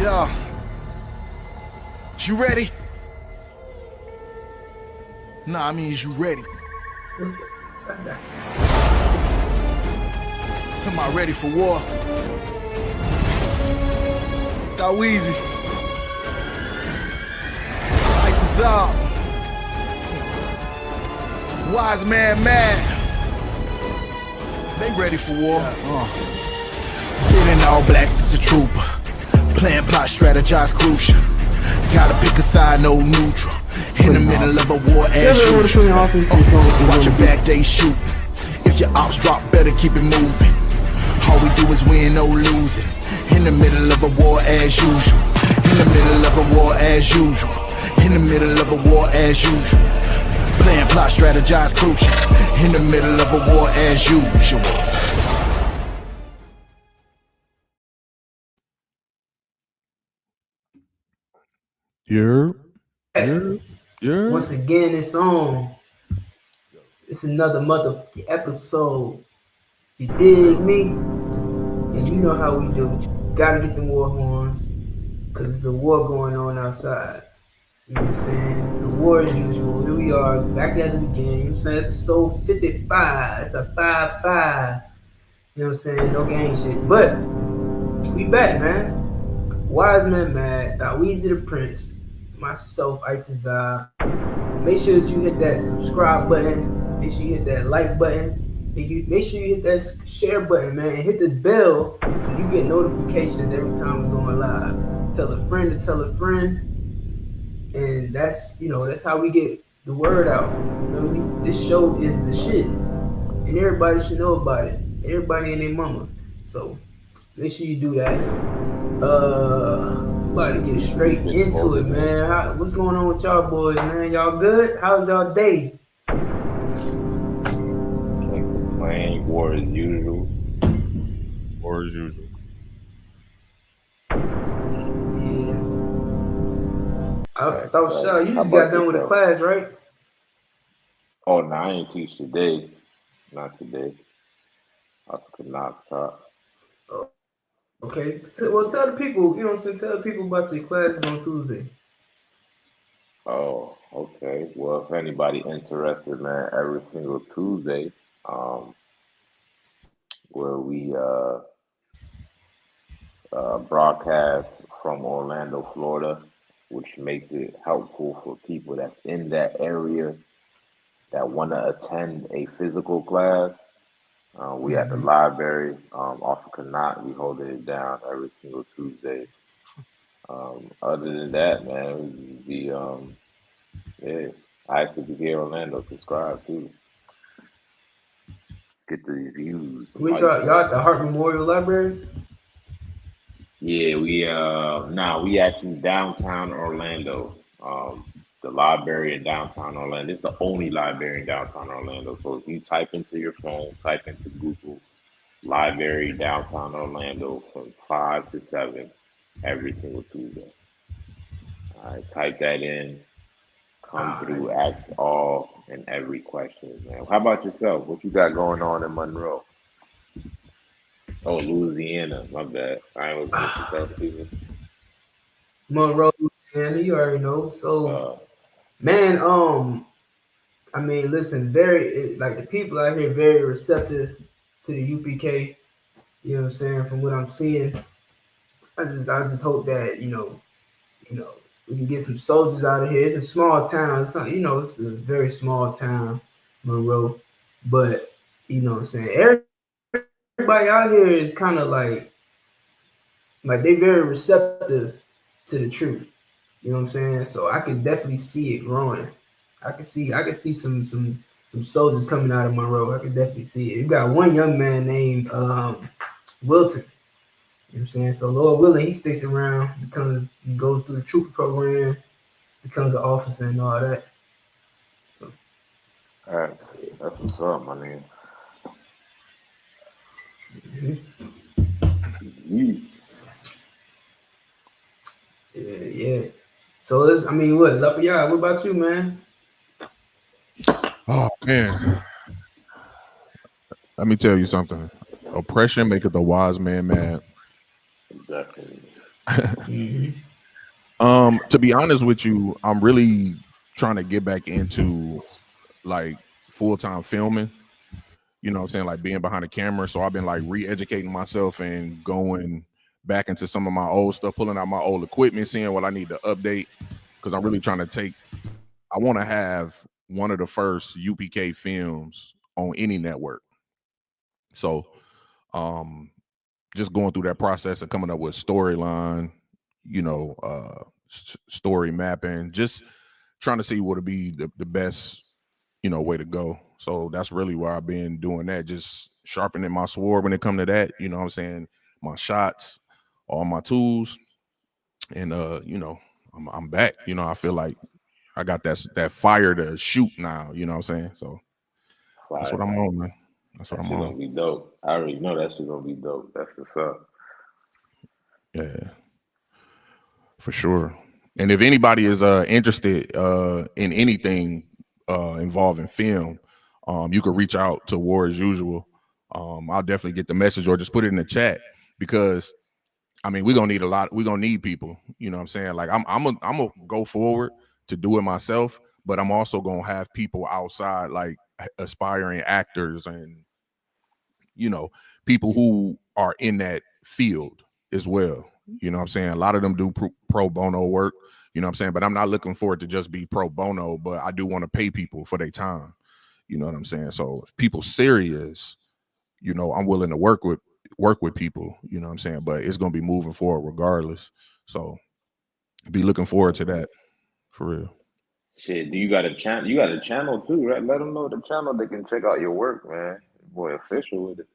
Yeah. You ready? Nah, I mean, is you ready? Somebody ready for war? Thaweezy. Itazab. Wise man mad. They ready for war. Getting all blacks is a trooper. Plan, plot, strategize, crucial. Gotta pick a side, no neutral. In the middle of a war, as usual. Watch your back, they shoot. If your ops drop, better keep it moving. All we do is win, no losing. In the middle of a war, as usual. In the middle of a war, as usual. In the middle of a war, as usual. Plan, plot, strategize, crucial. In the middle of a war, as usual. Yeah. Once again, it's on. It's another motherfucking episode. You dig me? And you know how we do. Gotta get the war horns. Cause it's a war going on outside. You know what I'm saying? It's a war as usual. Here we are, back at it again. You know what I'm saying? Episode 55. It's a 5-5. You know what I'm saying? No gang shit. But we back, man. Wise Man Mad, Thaweezy the Prince, myself, Itazab. Make sure that you hit that subscribe button. Make sure you hit that like button. Make sure you hit that share button, man. And hit the bell so you get notifications every time we're going live. Tell a friend to tell a friend. And that's how we get the word out. You know what I mean? This show is the shit. And everybody should know about it. Everybody and their mamas. So make sure you do that. About to get straight into it, man. What's going on with y'all boys, man? Y'all good? How's y'all day? Can't complain. War as usual. War as usual. Yeah. I thought you just got done with the class, right? Oh, no, I ain't teach today. Not today. I could not talk. Okay. Well, tell the people, you know what I'm saying? Tell the people about the classes on Tuesday. Oh, okay. Well, if anybody interested, man, every single Tuesday, where we broadcast from Orlando, Florida, which makes it helpful for people that's in that area that want to attend a physical class. We at the library, also cannot. We holding it down every single Tuesday. Other than that, man, I actually be here in Orlando. Subscribe too. Get the reviews. Which y'all at the Hart Memorial Library? Yeah, we actually downtown Orlando. The library in downtown Orlando. It's the only library in downtown Orlando. So if you type into your phone, type into Google, library downtown Orlando from 5 to 7 every single Tuesday. All right, type that in. Come through, ask all and every question, man. How about yourself? What you got going on in Monroe? Oh, Louisiana. My bad. I ain't looking at yourself, people. Monroe, Louisiana. You already know. So, man, I mean, listen, the people out here very receptive to the UPK. You know what I'm saying? From what I'm seeing, I just hope that you know, we can get some soldiers out of here. It's a small town. It's a very small town, Monroe. But you know what I'm saying? Everybody out here is kind of like they very receptive to the truth. You know what I'm saying? So I can definitely see it growing. I can see some soldiers coming out of Monroe. I can definitely see it. You got one young man named Wilton. You know what I'm saying? So Lord willing, he sticks around, he goes through the trooper program, becomes an officer and all that. So that's what's up, my man. Yeah. So it's up to y'all. What about you, man? Oh man. Let me tell you something. Oppression maketh the wise man mad. Definitely. To be honest with you, I'm really trying to get back into like full-time filming. You know what I'm saying? Like being behind the camera. So I've been like re-educating myself and going back into some of my old stuff, pulling out my old equipment, seeing what I need to update. Because I'm really trying to I want to have one of the first UPK films on any network. So just going through that process of coming up with storyline, story mapping, just trying to see what would be the best, way to go. So that's really where I've been doing that, just sharpening my sword when it comes to that, you know what I'm saying? My shots, all my tools. And I'm back. I feel like I got that fire to shoot now, you know what I'm saying? So that's what I'm on, man. That's what I'm on. Gonna be dope. I already know that shit's gonna be dope. That's what's up. Yeah, for sure. And if anybody is interested in anything involving film, you can reach out to War as Usual. I'll definitely get the message or just put it in the chat, because I mean, we're gonna need we're gonna need people, you know what I'm saying? Like I'm gonna go forward to do it myself, but I'm also gonna have people outside, like aspiring actors and people who are in that field as well. You know what I'm saying? A lot of them do pro bono work, you know what I'm saying? But I'm not looking for it to just be pro bono, but I do want to pay people for their time. You know what I'm saying? So if people serious, I'm willing to work with people, you know what I'm saying? But it's going to be moving forward regardless. So be looking forward to that, for real. Shit, do you got a channel? You got a channel too, right? Let them know the channel. They can check out your work, man. Boy, official with it.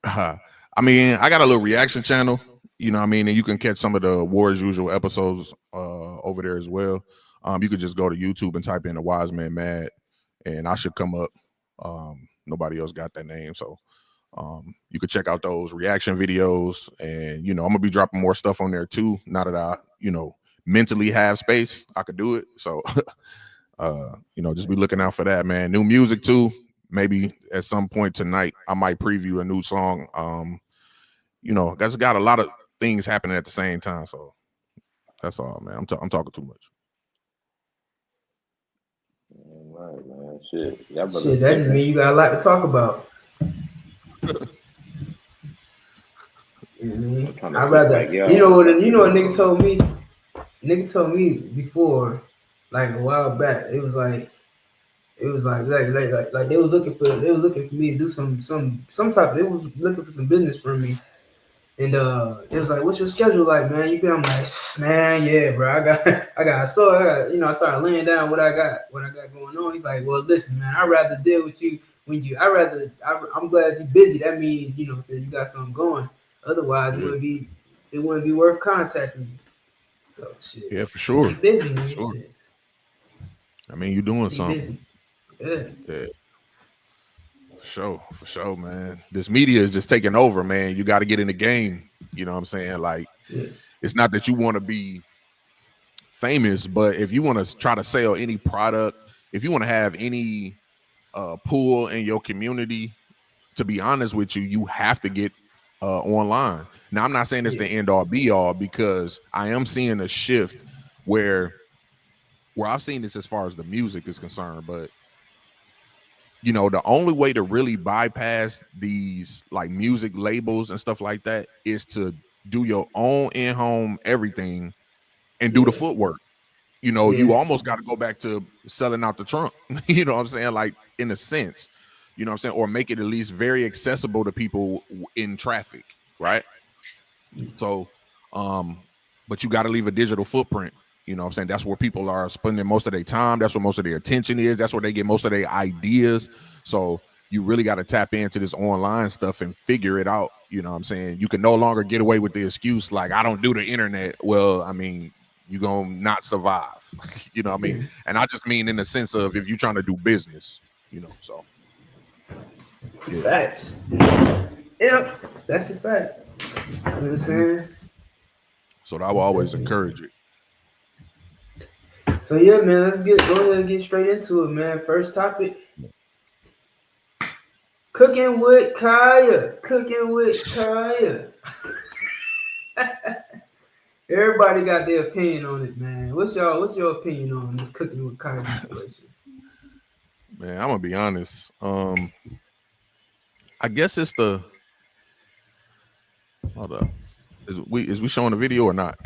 I mean, I got a little reaction channel, you know what I mean? And you can catch some of the War as Usual episodes over there as well. You could just go to YouTube and type in The Wise Man Mad, and I should come up. Nobody else got that name, so you could check out those reaction videos. And I'm gonna be dropping more stuff on there too, now that I mentally have space. I could do it, so just be looking out for that, man. New music too. Maybe at some point tonight I might preview a new song. That's got a lot of things happening at the same time, so that's all, man. I'm talking too much. All right, man. Shit, that just mean you got a lot to talk about. I'd rather, you know what a nigga told me? Nigga told me before, like a while back, it was like they was looking for me to do some type. They was looking for some business from me, and it was like, what's your schedule like, man? I'm like, man, yeah, bro, I started laying down what I got going on. He's like, well, listen, man, I'd rather deal with you I'm glad you're busy. That means you got something going. Otherwise, it wouldn't be worth contacting you. So shit. Yeah, for sure. Keep busy, man. For sure. I mean, you're doing something. Yeah. For sure, man. This media is just taking over, man. You got to get in the game. You know what I'm saying? Like, It's not that you want to be famous, but if you want to try to sell any product, if you want to have any pull in your community, to be honest with you, you have to get online. Now, I'm not saying it's the end all be all, because I am seeing a shift where I've seen this as far as the music is concerned, but the only way to really bypass these like music labels and stuff like that is to do your own in-home everything and do the footwork. You almost got to go back to selling out the trunk. You know what I'm saying? Like, in a sense, you know what I'm saying? Or make it at least very accessible to people in traffic, right? So, but you got to leave a digital footprint. You know what I'm saying? That's where people are spending most of their time. That's where most of their attention is. That's where they get most of their ideas. So you really got to tap into this online stuff and figure it out. You know what I'm saying? You can no longer get away with the excuse, like, I don't do the internet. Well, I mean, you're going to not survive. You know what I mean? And I just mean in the sense of if you're trying to do business, so. Yeah. Facts. Yep, that's a fact. You know what I'm saying? So I will always encourage it. So yeah, man, let's go ahead and get straight into it, man. First topic. Cooking with Kaya. Everybody got their opinion on it, man. What's your opinion on this cooking with Kyrie situation? Man, I'm gonna be honest. I guess it's the. Hold up. Is we showing the video or not?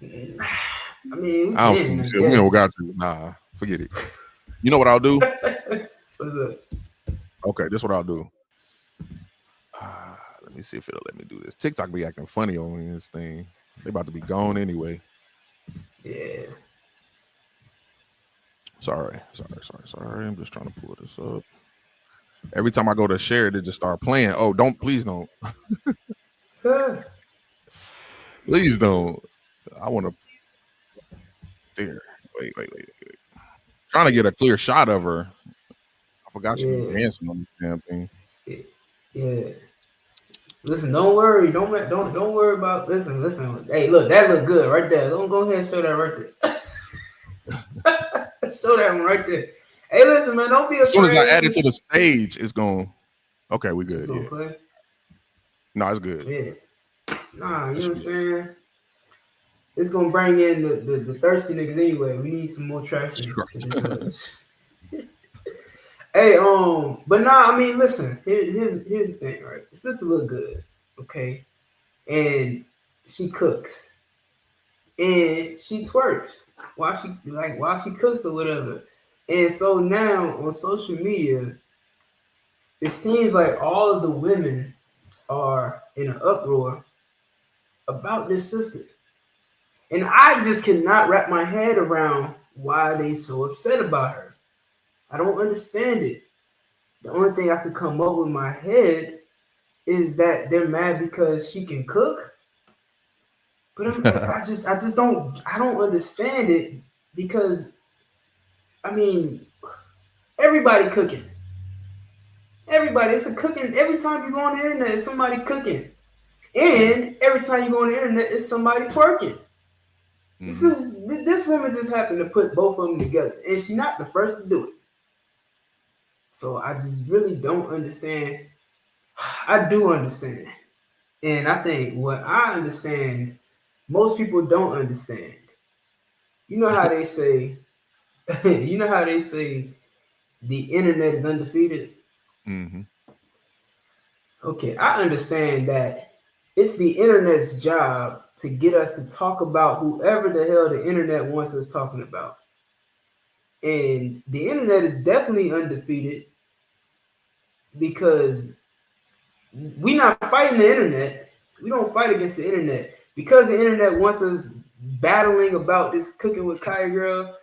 I mean, I don't think we don't got to. Nah, forget it. You know what I'll do? What's up? Okay, this is what I'll do. Let me see if it'll let me do this. TikTok be acting funny on this thing. They about to be gone anyway. Yeah. Sorry. I'm just trying to pull this up. Every time I go to share it, it just start playing. Oh, please don't. Please don't. I want to. There. Wait. Trying to get a clear shot of her. I forgot she was dancing on this damn thing. Yeah. Listen, don't worry. Don't worry about. Listen. Hey, look, that look good right there. Don't go ahead and show that right there. Show that one right there. Hey, listen, man. Don't be afraid. As soon as I add it to the stage, it's going. Okay, we good. Yeah. Play. No, it's good. Yeah. Nah, you know what I'm saying? It's gonna bring in the thirsty niggas anyway. We need some more traction to this. Hey, but nah, I mean, listen. Here's the thing, right? This sister look good, okay, and she cooks, and she twerks while she cooks or whatever. And so now on social media, it seems like all of the women are in an uproar about this sister. And I just cannot wrap my head around why they so upset about her. I don't understand it. The only thing I could come up with in my head is that they're mad because she can cook. But I just don't understand it because, I mean, everybody cooking. Everybody, it's a cooking. Every time you go on the internet, it's somebody cooking. And every time you go on the internet, it's somebody twerking. Mm-hmm. This woman just happened to put both of them together, and she's not the first to do it. So I just really don't understand. I do understand, and I think what I understand, most people don't understand. You know how they say, the internet is undefeated. Mm-hmm. Okay, I understand that it's the internet's job to get us to talk about whoever the hell the internet wants us talking about. And the internet is definitely undefeated because we're not fighting the internet. We don't fight against the internet. Because the internet wants us battling about this cooking with Kaya girl,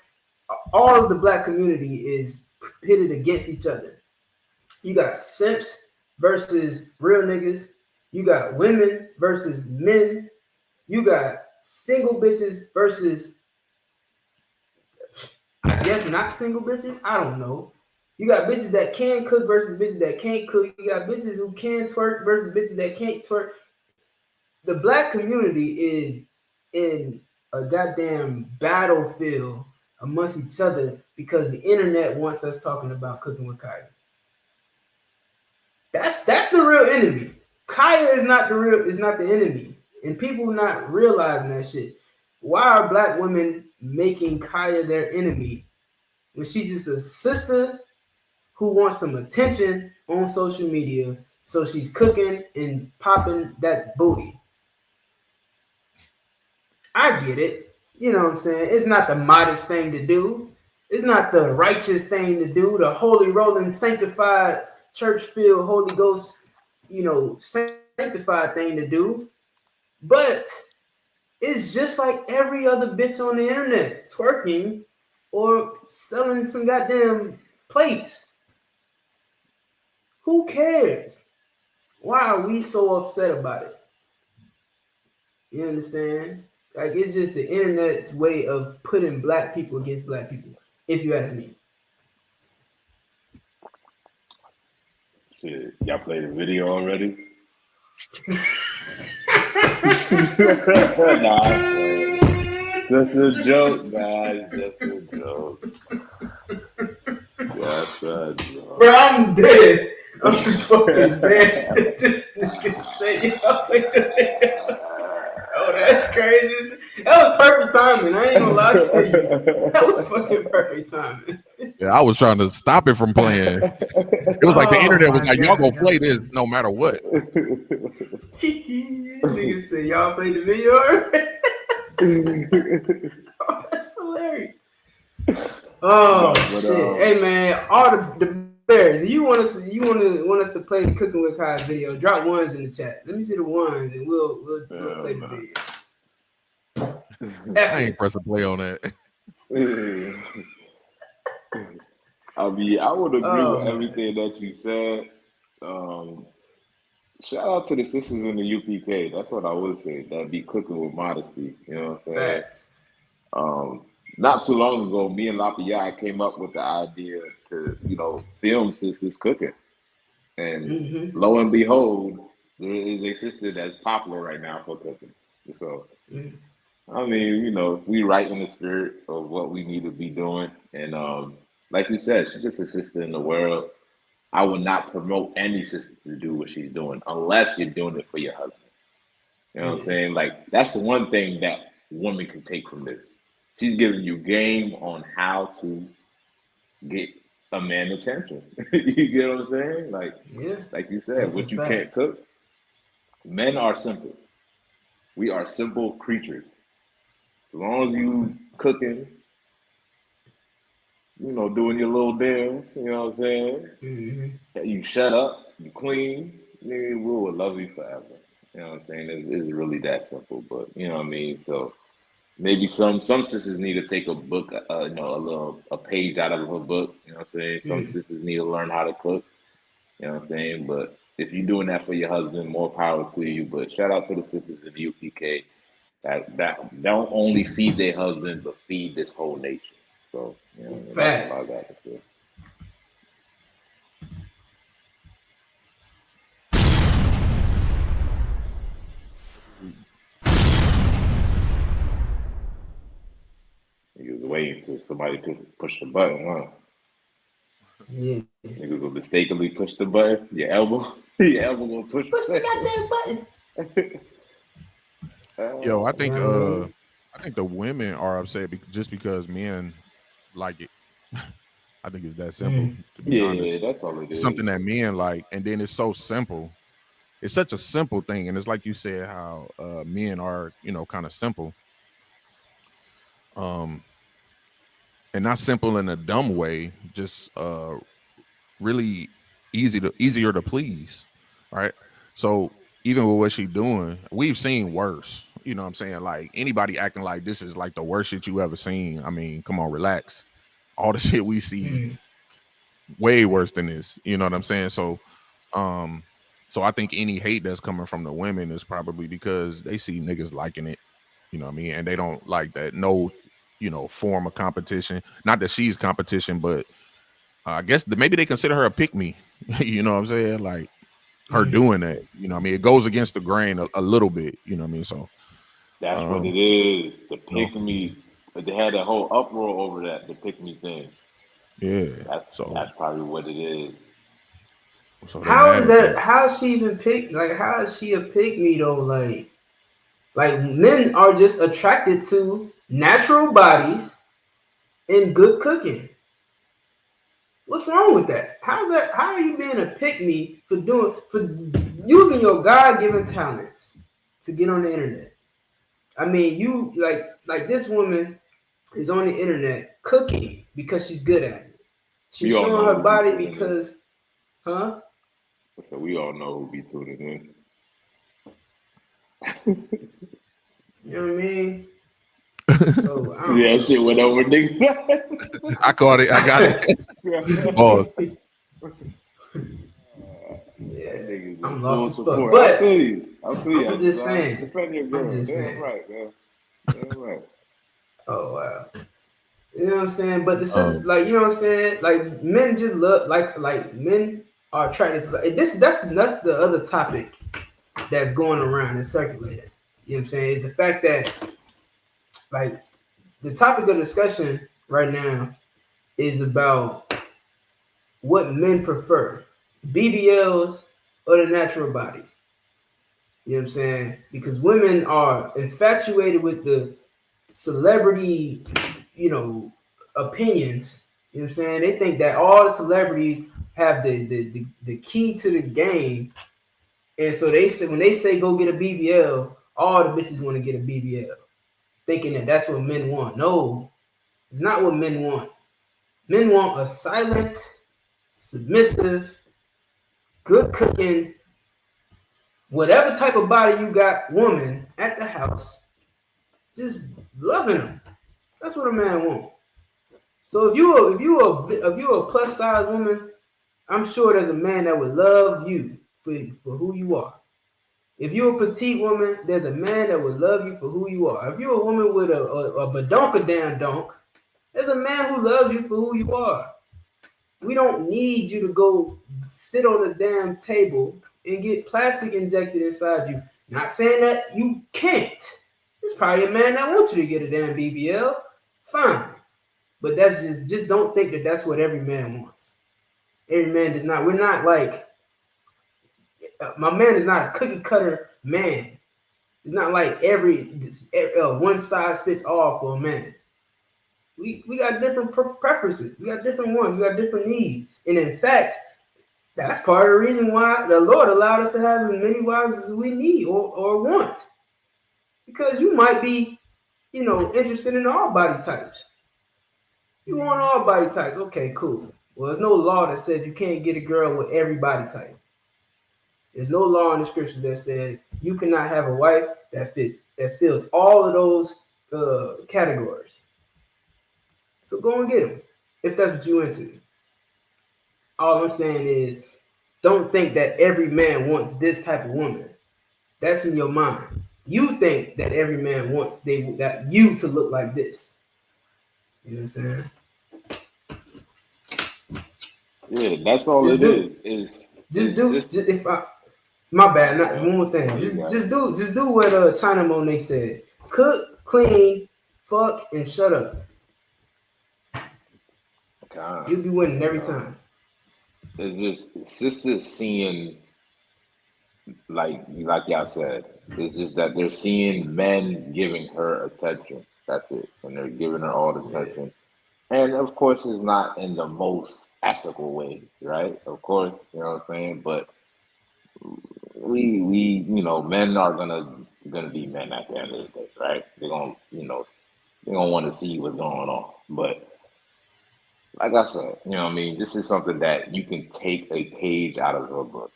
all of the black community is pitted against each other. You got simps versus real niggas. You got women versus men. You got single bitches versus, I guess, not single bitches. I don't know. You got bitches that can cook versus bitches that can't cook. You got bitches who can twerk versus bitches that can't twerk. The black community is in a goddamn battlefield amongst each other because the internet wants us talking about cooking with Kaya. That's the real enemy. Kaya is not the enemy. And people not realizing that shit. Why are black women making Kaya their enemy when she's just a sister who wants some attention on social media? So she's cooking and popping that booty. I get it. You know what I'm saying? It's not the modest thing to do. It's not the righteous thing to do. The holy rolling, sanctified, church-filled, Holy Ghost, sanctified thing to do. But it's just like every other bitch on the internet twerking or selling some goddamn plates. Who cares? Why are we so upset about it? You understand? Like, it's just the internet's way of putting black people against black people, if you ask me. Shit, y'all played the video already? Nah, just a joke, guys. Just a joke. Just a joke. Bro, I'm dead. I'm fucking dead. This nigga say, oh, that's crazy. was perfect timing. I ain't gonna lie to you. That was fucking perfect timing. Yeah, I was trying to stop it from playing. It was like the internet was like, y'all gonna play this no matter what. Niggas say y'all played the video already. Oh, that's hilarious. Oh shit! Hey man, all the bears. You want us to play the Cooking with Kai video? Drop ones in the chat. Let me see the ones, and we'll play the video. I ain't pressing play on that. I mean, I would agree with everything that you said. Shout out to the sisters in the UPK. That's what I would say. That be cooking with modesty. You know what I'm saying? Facts. Not too long ago, me and Lafayette came up with the idea to, film sisters cooking. And lo and behold, there is a sister that's popular right now for cooking. So, I mean, we right in the spirit of what we need to be doing. And like you said, she's just a sister in the world. I would not promote any sister to do what she's doing unless you're doing it for your husband. You know what I'm saying? Like, that's the one thing that women can take from this. She's giving you game on how to get a man attention. You get what I'm saying? Like you said, what you can't cook. Men are simple. We are simple creatures. As long as you cooking, doing your little dance, you know what I'm saying? You shut up, you clean, we will love you forever. You know what I'm saying? It's really that simple, but you know what I mean? So maybe some sisters need to take a book, a page out of a book, you know what I'm saying? Some sisters need to learn how to cook, you know what I'm saying? But if you're doing that for your husband, more power to you. But shout out to the sisters in the UPK that don't only feed their husband, but feed this whole nation. So, that's all I got to say. Niggas waiting till somebody push the button, huh? Yeah. Niggas will mistakenly push the button. Your elbow gonna push the goddamn button. Yo, I think the women are upset just because men like it. I think it's that simple. To be honest, that's all it is. It's something that men like, and then it's so simple. It's such a simple thing, and it's like you said, how men are, kind of simple. And not simple in a dumb way, just really easier to please, right? So even with what she's doing, we've seen worse. You know what I'm saying? Like, anybody acting like this is like the worst shit you ever seen. I mean, come on, relax. All the shit we see way worse than this. You know what I'm saying? So I think any hate that's coming from the women is probably because they see niggas liking it. You know what I mean? And they don't like that no, form of competition. Not that she's competition, but I guess maybe they consider her a pick-me. You know what I'm saying? Like, her doing that. You know what I mean? It goes against the grain a little bit. You know what I mean? So that's what it is. The pick-me. They had a whole uproar over that, the pick-me thing. Yeah. That's probably what it is. So how is that? How is she even pick? Like, how is she a pick-me though? Like men are just attracted to natural bodies and good cooking. What's wrong with that? How's that? How are you being a pick-me for using your God-given talents to get on the internet? I mean, you like this woman is on the internet cooking because she's good at it. She's showing her body because, huh? So we all know who be tuning in. You know what I mean? So yeah, shit went over niggas. I caught it. I got it. Pause. Yeah, I'm lost as fuck. But I feel you. I'm just saying. Defend your girl. I'm just Damn saying. right, man. Damn right. Oh wow. You know what I'm saying? But this is like, you know what I'm saying? Like, men just love like men are attracted to that's the other topic that's going around and circulating. You know what I'm saying? Is the fact that, like, the topic of discussion right now is about what men prefer, BBLs or the natural bodies. You know what I'm saying? Because women are infatuated with the celebrity, opinions. You know what I'm saying? They think that all the celebrities have the key to the game. And so they say when they say go get a BBL, all the bitches want to get a BBL, thinking that that's what men want. No, it's not what men want. Men want a silent, submissive, good cooking, whatever type of body you got, woman at the house, just loving them. That's what a man wants. So if you a plus size woman, I'm sure there's a man that would love you for who you are. If you're a petite woman, there's a man that would love you for who you are. If you're a woman with a badonkadam, there's a man who loves you for who you are. We don't need you to go sit on a damn table and get plastic injected inside you. Not saying that you can't. There's probably a man that wants you to get a damn BBL. Fine. But that's just don't think that that's what every man wants. Every man does not. We're not like, my man is not a cookie cutter man. It's not like every one size fits all for a man. We got different preferences. We got different ones. We got different needs. And in fact, that's part of the reason why the Lord allowed us to have as many wives as we need or want. Because you might be, interested in all body types. You want all body types. Okay, cool. Well, there's no law that says you can't get a girl with every body type. There's no law in the scriptures that says you cannot have a wife that fills all of those categories. So go and get them if that's what you're into. All I'm saying is, don't think that every man wants this type of woman. That's in your mind. You think that every man wants that you to look like this. You know what I'm saying? Yeah, that's all just it is. My bad. Not one more thing. Just do what China Monet said. Cook, clean, fuck, and shut up. God. You'll be winning every time. It's just seeing, like y'all said, it's just that they're seeing men giving her attention. That's it, and they're giving her all the attention. And of course, it's not in the most ethical way, right? Of course, you know what I'm saying. But we men are gonna be men at the end of the day, right? They're gonna want to see what's going on. But like I said, you know what I mean? This is something that you can take a page out of her book.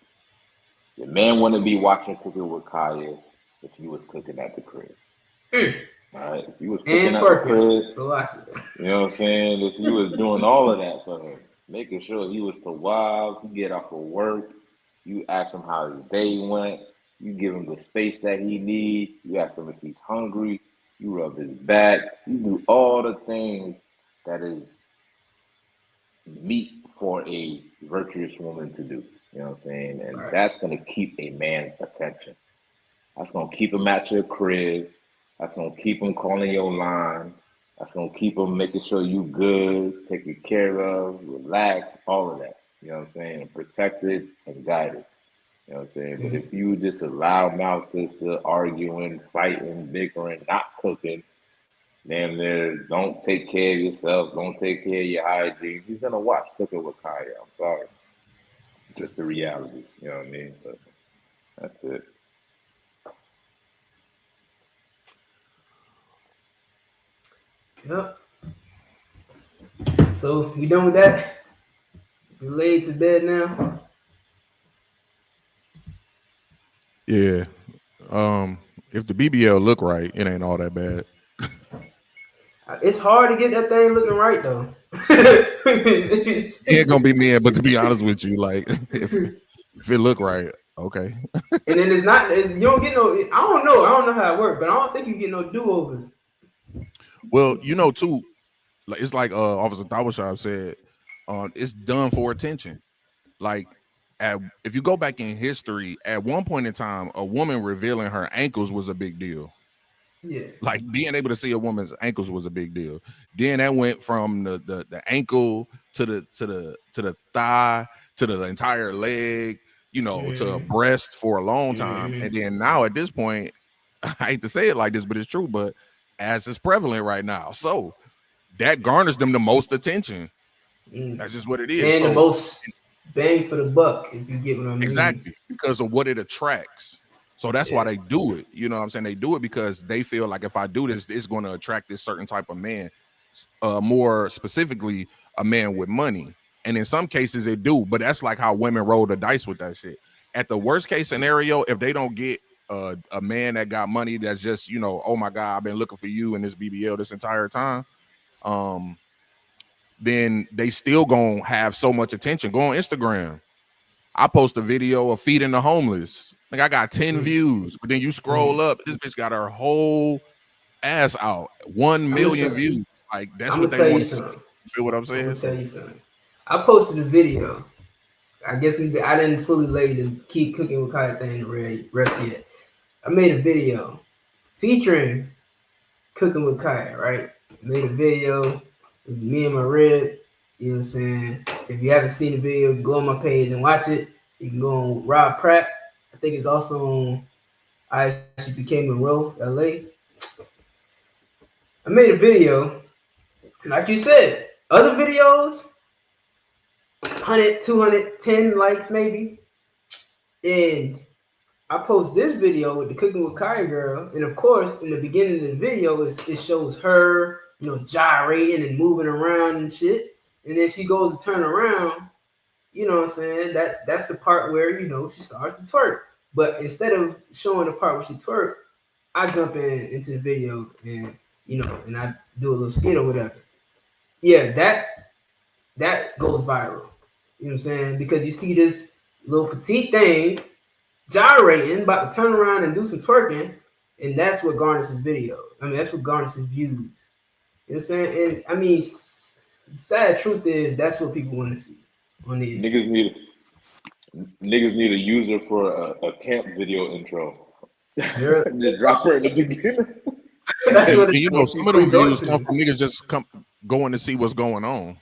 The man wouldn't be watching Cooking with Kaya if he was cooking at the crib. All right? If he was cooking at the crib, you know what I'm saying? If he was doing all of that for him, making sure he was to wild, he get off of work, you ask him how his day went, you give him the space that he needs, you ask him if he's hungry, you rub his back, you do all the things that is meat for a virtuous woman to do. You know what I'm saying? And that's going to keep a man's attention. That's going to keep him at your crib. That's going to keep him calling your line. That's going to keep him making sure you good, taken care of, relaxed, all of that. You know what I'm saying? And protected and guided. You know what I'm saying? But if you just a loudmouth sister arguing, fighting, bickering, not cooking, damn near don't take care of yourself, don't take care of your hygiene, he's going to watch Cooking with Kaya. I'm sorry. Just the reality. You know what I mean? But that's it. Yep. So we done with that? Is it laid to bed now? Yeah. If the BBL look right, it ain't all that bad. It's hard to get that thing looking right though. It ain't gonna be me, but to be honest with you, like if it look right, okay. And then you don't get no. I don't know how it works, but I don't think you get no do-overs. Well, too, like it's like Officer Thaweezy said, it's done for attention. Like if you go back in history, at one point in time, a woman revealing her ankles was a big deal. Yeah, like being able to see a woman's ankles was a big deal. Then that went from the ankle to the thigh to the entire leg, to a breast for a long time. And then now at this point, I hate to say it like this, but it's true. But as is prevalent right now. So that garners them the most attention. That's just what it is. And so, the most bang for the buck, if you get what I mean. Exactly, because of what it attracts. So that's why they do it. You know what I'm saying? They do it because they feel like if I do this, it's going to attract this certain type of man, more specifically a man with money. And in some cases it do, but that's like how women roll the dice with that shit. At the worst case scenario, if they don't get a man that got money, that's just, you know, oh my God, I've been looking for you in this BBL this entire time, then they still gonna have so much attention. Go on Instagram. I post a video of feeding the homeless. Like I got 10 views, but then you scroll up, this bitch got her whole ass out. 1 million views. Like that's what they want to see. You feel what I'm saying? I'm gonna tell you something. I posted a video. I guess I didn't fully lay the keep cooking with Kaya thing rest yet. I made a video featuring cooking with Kaya, right? Made a video. It was me and my rib. You know what I'm saying? If you haven't seen the video, go on my page and watch it. You can go on Rob Pratt. I think it's also on I Actually Became Monroe, LA. I made a video. Like you said, other videos, 100, 210 likes maybe. And I post this video with the Cooking with Kaya girl. And of course, in the beginning of the video, it shows her, you know, gyrating and moving around and shit. And then she goes to turn around, you know what I'm saying? That's the part where, you know, she starts to twerk. But instead of showing the part where she twerk, I jump into the video and, you know, and I do a little skit or whatever. Yeah, that goes viral. You know what I'm saying? Because you see this little petite thing gyrating, about to turn around and do some twerking, and that's what garnishes video. I mean, that's what garnishes views. You know what I'm saying? And I mean, the sad truth is that's what people want to see on the internet. Niggas need a user for a camp video intro. Just drop her in the beginning. That's what you know, some of those views come from niggas just going to see what's going on.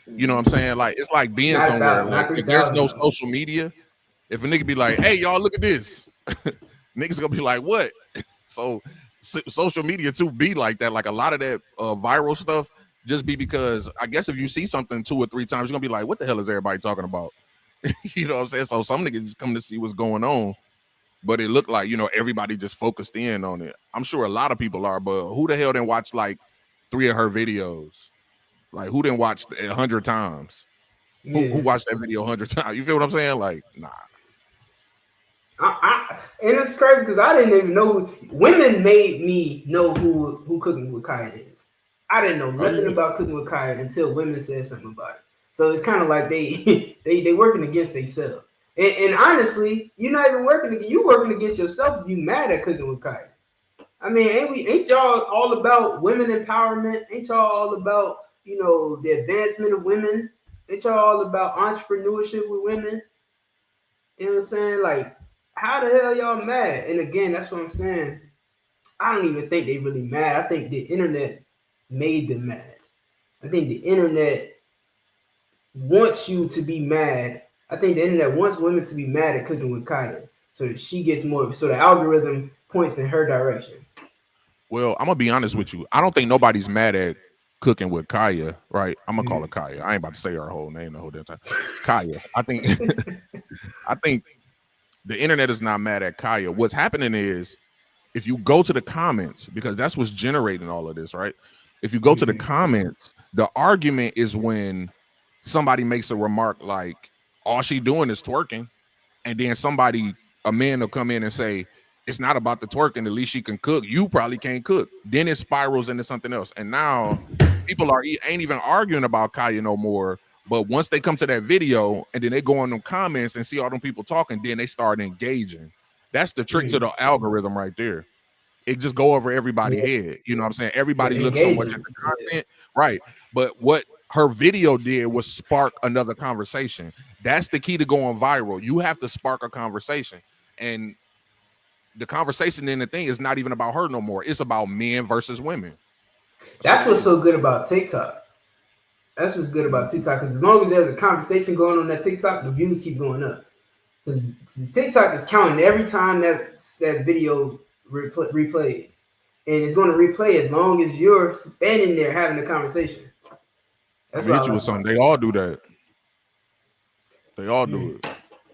You know what I'm saying? Like it's like being somewhere. Like, if there's no social media, if a nigga be like, "Hey, y'all, look at this," niggas gonna be like, "What?" So social media too be like that. Like a lot of that viral stuff just be because I guess if you see something 2 or 3 times, you're gonna be like, "What the hell is everybody talking about?" You know what I'm saying? So some niggas just come to see what's going on, but it looked like, you know, everybody just focused in on it. I'm sure a lot of people are, but who the hell didn't watch like 3 of her videos? Like who didn't watch it 100 times? Yeah. Who watched that video 100 times? You feel what I'm saying? Like, nah. And it's crazy because I didn't even know. Women made me know who Cooking with Kaya is. I didn't know nothing about Cooking with Kaya until women said something about it. So it's kind of like they working against themselves. And honestly, you're not even working against you working against yourself if you mad at Cooking with Kaya. I mean, ain't y'all all about women empowerment? Ain't y'all all about, you know, the advancement of women? Ain't y'all all about entrepreneurship with women? You know what I'm saying? Like, how the hell y'all mad? And again, that's what I'm saying. I don't even think they really mad. I think the internet made them mad. I think the internet wants you to be mad. I think the internet wants women to be mad at Cooking with Kaya so that she gets more, so the algorithm points in her direction. Well, I'm gonna be honest with you. I don't think nobody's mad at Cooking with Kaya, right? I'm gonna call her Kaya. I ain't about to say her whole name the whole damn time. Kaya. I think the internet is not mad at Kaya. What's happening is if you go to the comments, because that's what's generating all of this, right? If you go to the comments, the argument is when somebody makes a remark like, all she doing is twerking, and then a man will come in and say, it's not about the twerking, at least she can cook. You probably can't cook. Then it spirals into something else. And now people ain't even arguing about Kaya no more. But once they come to that video and then they go on them comments and see all them people talking, then they start engaging. That's the trick to the algorithm right there. It just go over everybody's head. You know what I'm saying? Everybody looks so much at the content. Right. But what her video did was spark another conversation. That's the key to going viral. You have to spark a conversation. And the conversation in the thing is not even about her no more. It's about men versus women. That's what's so good about TikTok. That's what's good about TikTok, because as long as there's a conversation going on that TikTok, the views keep going up. Because TikTok is counting every time that video replays. and it's going to replay as long as you're standing there having the conversation. That's what I hit you with something. They all do that. They all do it.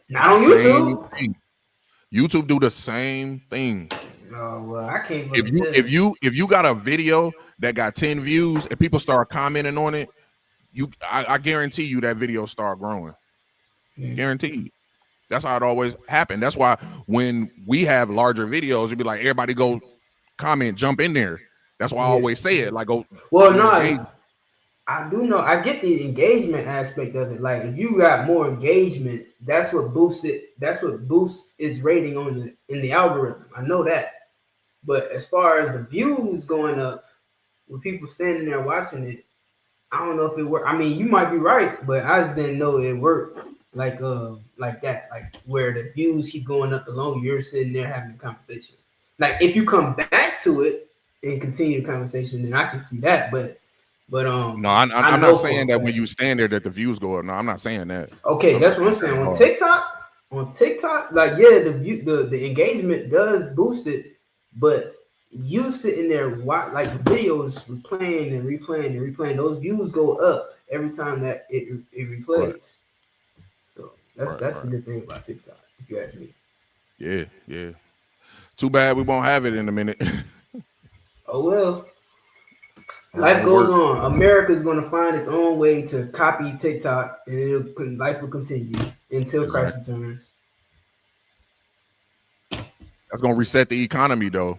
Not on YouTube. YouTube do the same thing. Oh well, I can't. If you got a video that got 10 views and people start commenting on it, I guarantee you that video start growing. Guaranteed. That's how it always happened. That's why when we have larger videos, it'd be like everybody go comment, jump in there. That's why I always say it. Like, go. Well, no, I do know. I get the engagement aspect of it. Like, if you got more engagement, that's what boosts it. That's what boosts its rating in the algorithm. I know that. But as far as the views going up, with people standing there watching it, I don't know if it worked. I mean, you might be right, but I just didn't know it worked like that. Like where the views keep going up the longer you're sitting there having a conversation. Like if you come back to it and continue the conversation, then I can see that. But no, I'm not saying that when you stand there that the views go up. No, I'm not saying that. Okay, that's what I'm saying. On TikTok, like yeah, the engagement does boost it, but you sitting there like the videos replaying and replaying, those views go up every time that it replays. Right. So that's the good thing about TikTok, if you ask me. Yeah. Too bad we won't have it in a minute. Oh well. Life goes on. America's going to find its own way to copy TikTok, and life will continue until Christ returns. That's going to reset the economy, though,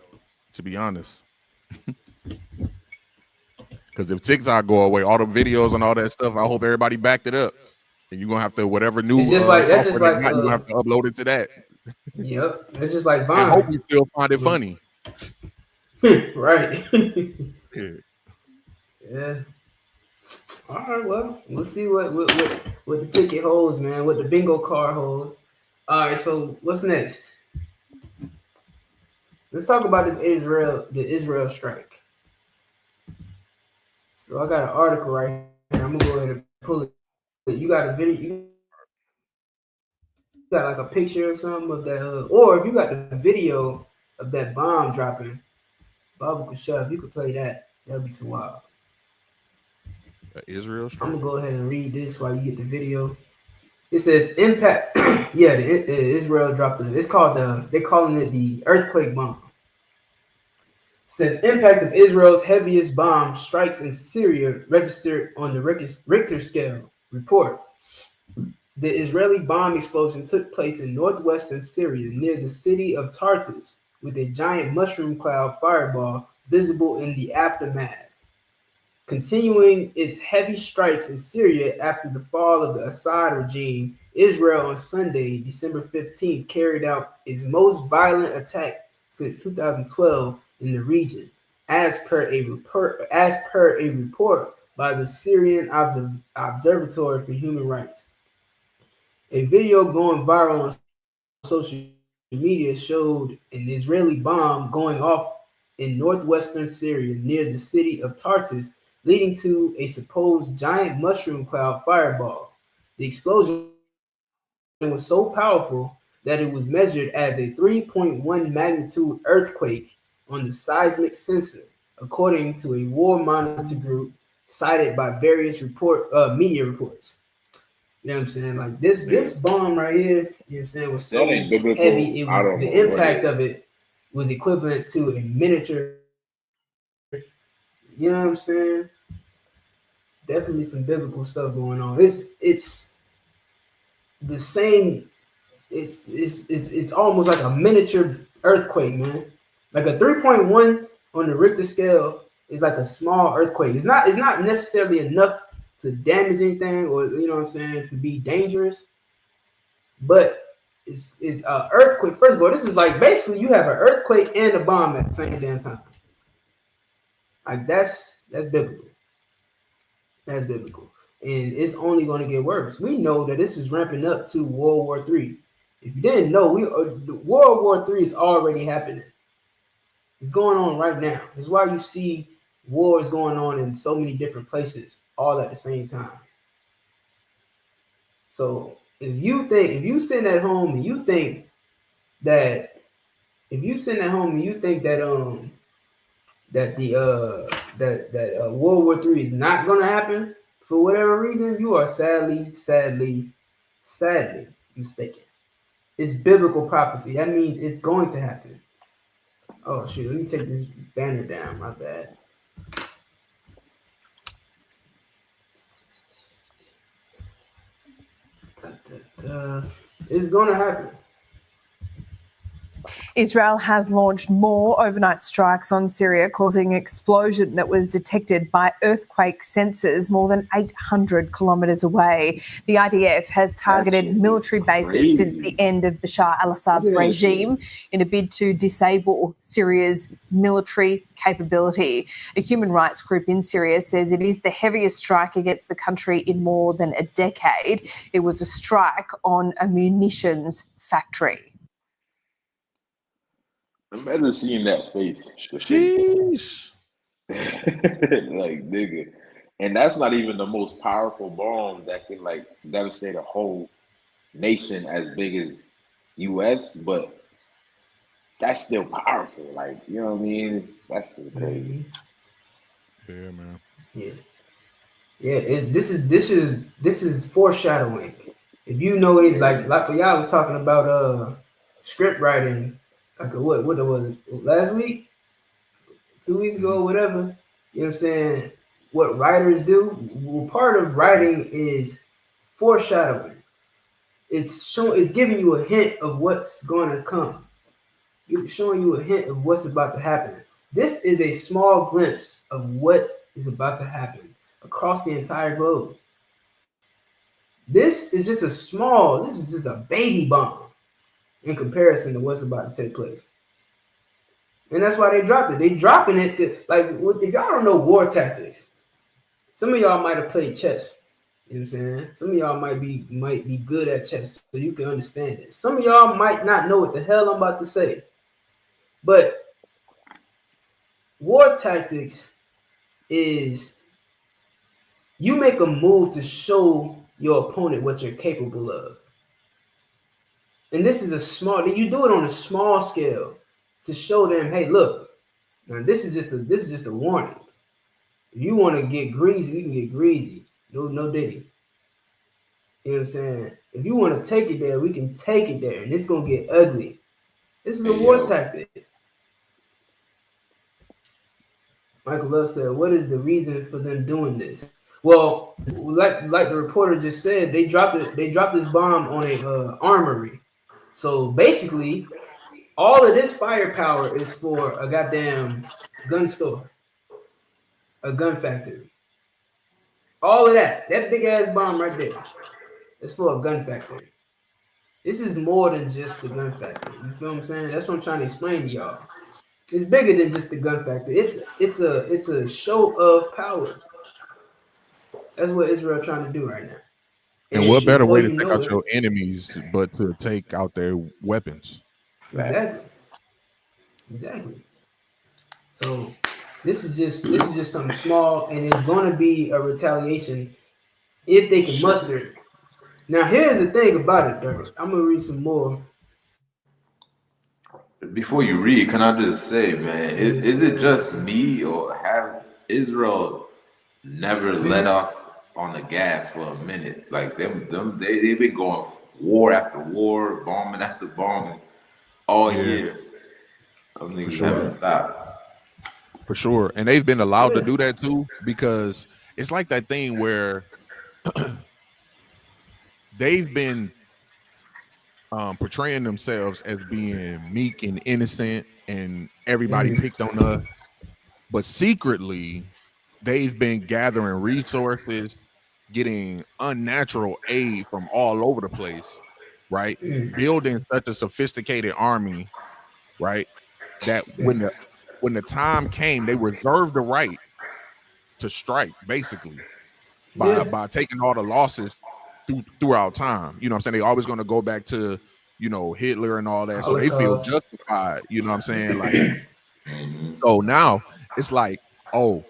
to be honest. Because if TikTok go away, all the videos and all that stuff, I hope everybody backed it up. And you're going to have to, whatever new software you have to upload it to that. Yep. It's just like Vine. I hope you still find it funny. Right. Yeah. Yeah. All right. Well, we'll see what the ticket holds, man. What the bingo card holds. All right. So what's next? Let's talk about the Israel strike. So I got an article right here. I'm gonna go ahead and pull it. You got a video. You got like a picture or something of that, or if you got the video of that bomb dropping, Baba Kushab, if you could play that, that'd be too wild. Israel strike? I'm gonna go ahead and read this while you get the video. It says impact. Yeah, the Israel dropped it's called they're calling it the earthquake bomb. It says impact of Israel's heaviest bomb strikes in Syria registered on the Richter scale report. The Israeli bomb explosion took place in northwestern Syria near the city of Tartus, with a giant mushroom cloud fireball visible in the aftermath. Continuing its heavy strikes in Syria after the fall of the Assad regime, Israel on Sunday, December 15th, carried out its most violent attack since 2012 in the region, as per a report by the Syrian Observatory for Human Rights. A video going viral on social media showed an Israeli bomb going off in northwestern Syria near the city of Tartus, leading to a supposed giant mushroom cloud fireball. The explosion was so powerful that it was measured as a 3.1 magnitude earthquake on the seismic sensor, according to a war monitor group cited by various media reports. You know what I'm saying? Like this bomb right here, you know what I'm saying, was so heavy. The impact of it was equivalent to a miniature. You know what I'm saying? Definitely some biblical stuff going on. It's the same. It's almost like a miniature earthquake, man. Like a 3.1 on the Richter scale is like a small earthquake. It's not necessarily enough to damage anything, or you know what I'm saying, to be dangerous. But it's an earthquake. First of all, this is like basically you have an earthquake and a bomb at the same damn time. Like that's biblical. That's biblical. And it's only going to get worse. We know that this is ramping up to World War III. If you didn't know, World War III is already happening. It's going on right now. That's why you see wars going on in so many different places all at the same time. So if you sitting at home and you think that that the World War III is not going to happen for whatever reason, you are sadly mistaken. It's biblical prophecy. That means it's going to happen. Oh shoot! Let me take this banner down. My bad. It's going to happen. Israel has launched more overnight strikes on Syria, causing an explosion that was detected by earthquake sensors more than 800 kilometres away. The IDF has targeted military bases since the end of Bashar al-Assad's regime in a bid to disable Syria's military capability. A human rights group in Syria says it is the heaviest strike against the country in more than a decade. It was a strike on a munitions factory. Imagine seeing that face. Sheesh. Like, nigga. And that's not even the most powerful bomb that can, like, devastate a whole nation as big as U.S., but that's still powerful. Like, you know what I mean? That's still crazy. Yeah, man. Yeah. This is foreshadowing. If you know it, like y'all was talking about script writing, like what was it last week, 2 weeks ago, whatever. You know what I'm saying? What writers do. Well, part of writing is foreshadowing. It's giving you a hint of what's going to come. It's showing you a hint of what's about to happen. This is a small glimpse of what is about to happen across the entire globe. This is just a baby bomb in comparison to what's about to take place. And that's why they dropped it. They dropping it to, like, if y'all don't know war tactics, some of y'all might have played chess. You know what I'm saying? Some of y'all might be good at chess, so you can understand it. Some of y'all might not know what the hell I'm about to say. But war tactics is you make a move to show your opponent what you're capable of. And this is you do it on a small scale to show them, hey, look, now this is just a warning. If you want to get greasy, we can get greasy. No diddy. You know what I'm saying? If you want to take it there, we can take it there, and it's gonna get ugly. This is a war tactic. Michael Love said, what is the reason for them doing this? Well, like the reporter just said, they dropped this bomb on a armory. So basically, all of this firepower is for a goddamn gun store, a gun factory. All of that big ass bomb right there, is for a gun factory. This is more than just the gun factory. You feel what I'm saying? That's what I'm trying to explain to y'all. It's bigger than just the gun factory. It's a show of power. That's what Israel trying to do right now. And what better way to take out your enemies but to take out their weapons? Exactly. So this is just something small, and it's going to be a retaliation if they can muster it. Now here's the thing about it, Dirk. I'm gonna read some more. Before you read, can I just say, man, is it just me, or have Israel never let off on the gas for a minute? Like they've been going war after war, bombing after bombing all year. I mean, For sure. And they've been allowed to do that too, because it's like that thing where they've been portraying themselves as being meek and innocent, and everybody picked on us. But secretly, they've been gathering resources, getting unnatural aid from all over the place, right? Building such a sophisticated army, right? That when the time came, they reserved the right to strike, basically, by taking all the losses throughout time. You know what I'm saying? They always going to go back to, you know, Hitler and all that. So they feel justified, you know what I'm saying? Like, so now it's like, oh,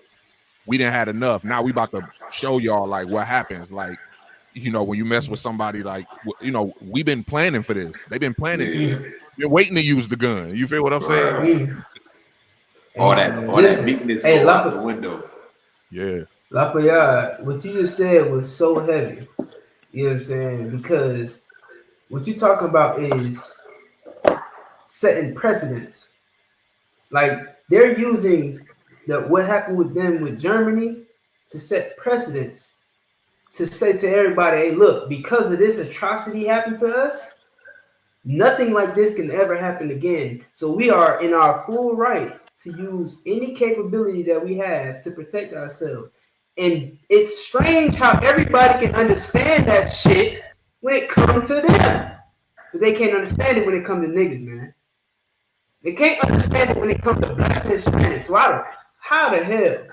we didn't had enough. Now we about to show y'all like what happens. Like, you know, when you mess with somebody, like, you know, we've been planning for this. They've been planning. They're waiting to use the gun. You feel what I'm saying? All that meekness go out the window. Yeah. Lapayard, what you just said was so heavy. You know what I'm saying? Because what you're talking about is setting precedents. Like they're using what happened with them with Germany to set precedents to say to everybody, hey, look, because of this atrocity happened to us, nothing like this can ever happen again. So we are in our full right to use any capability that we have to protect ourselves. And it's strange how everybody can understand that shit when it comes to them. But they can't understand it when it comes to niggas, man. They can't understand it when it comes to blacks and Hispanics. So how the hell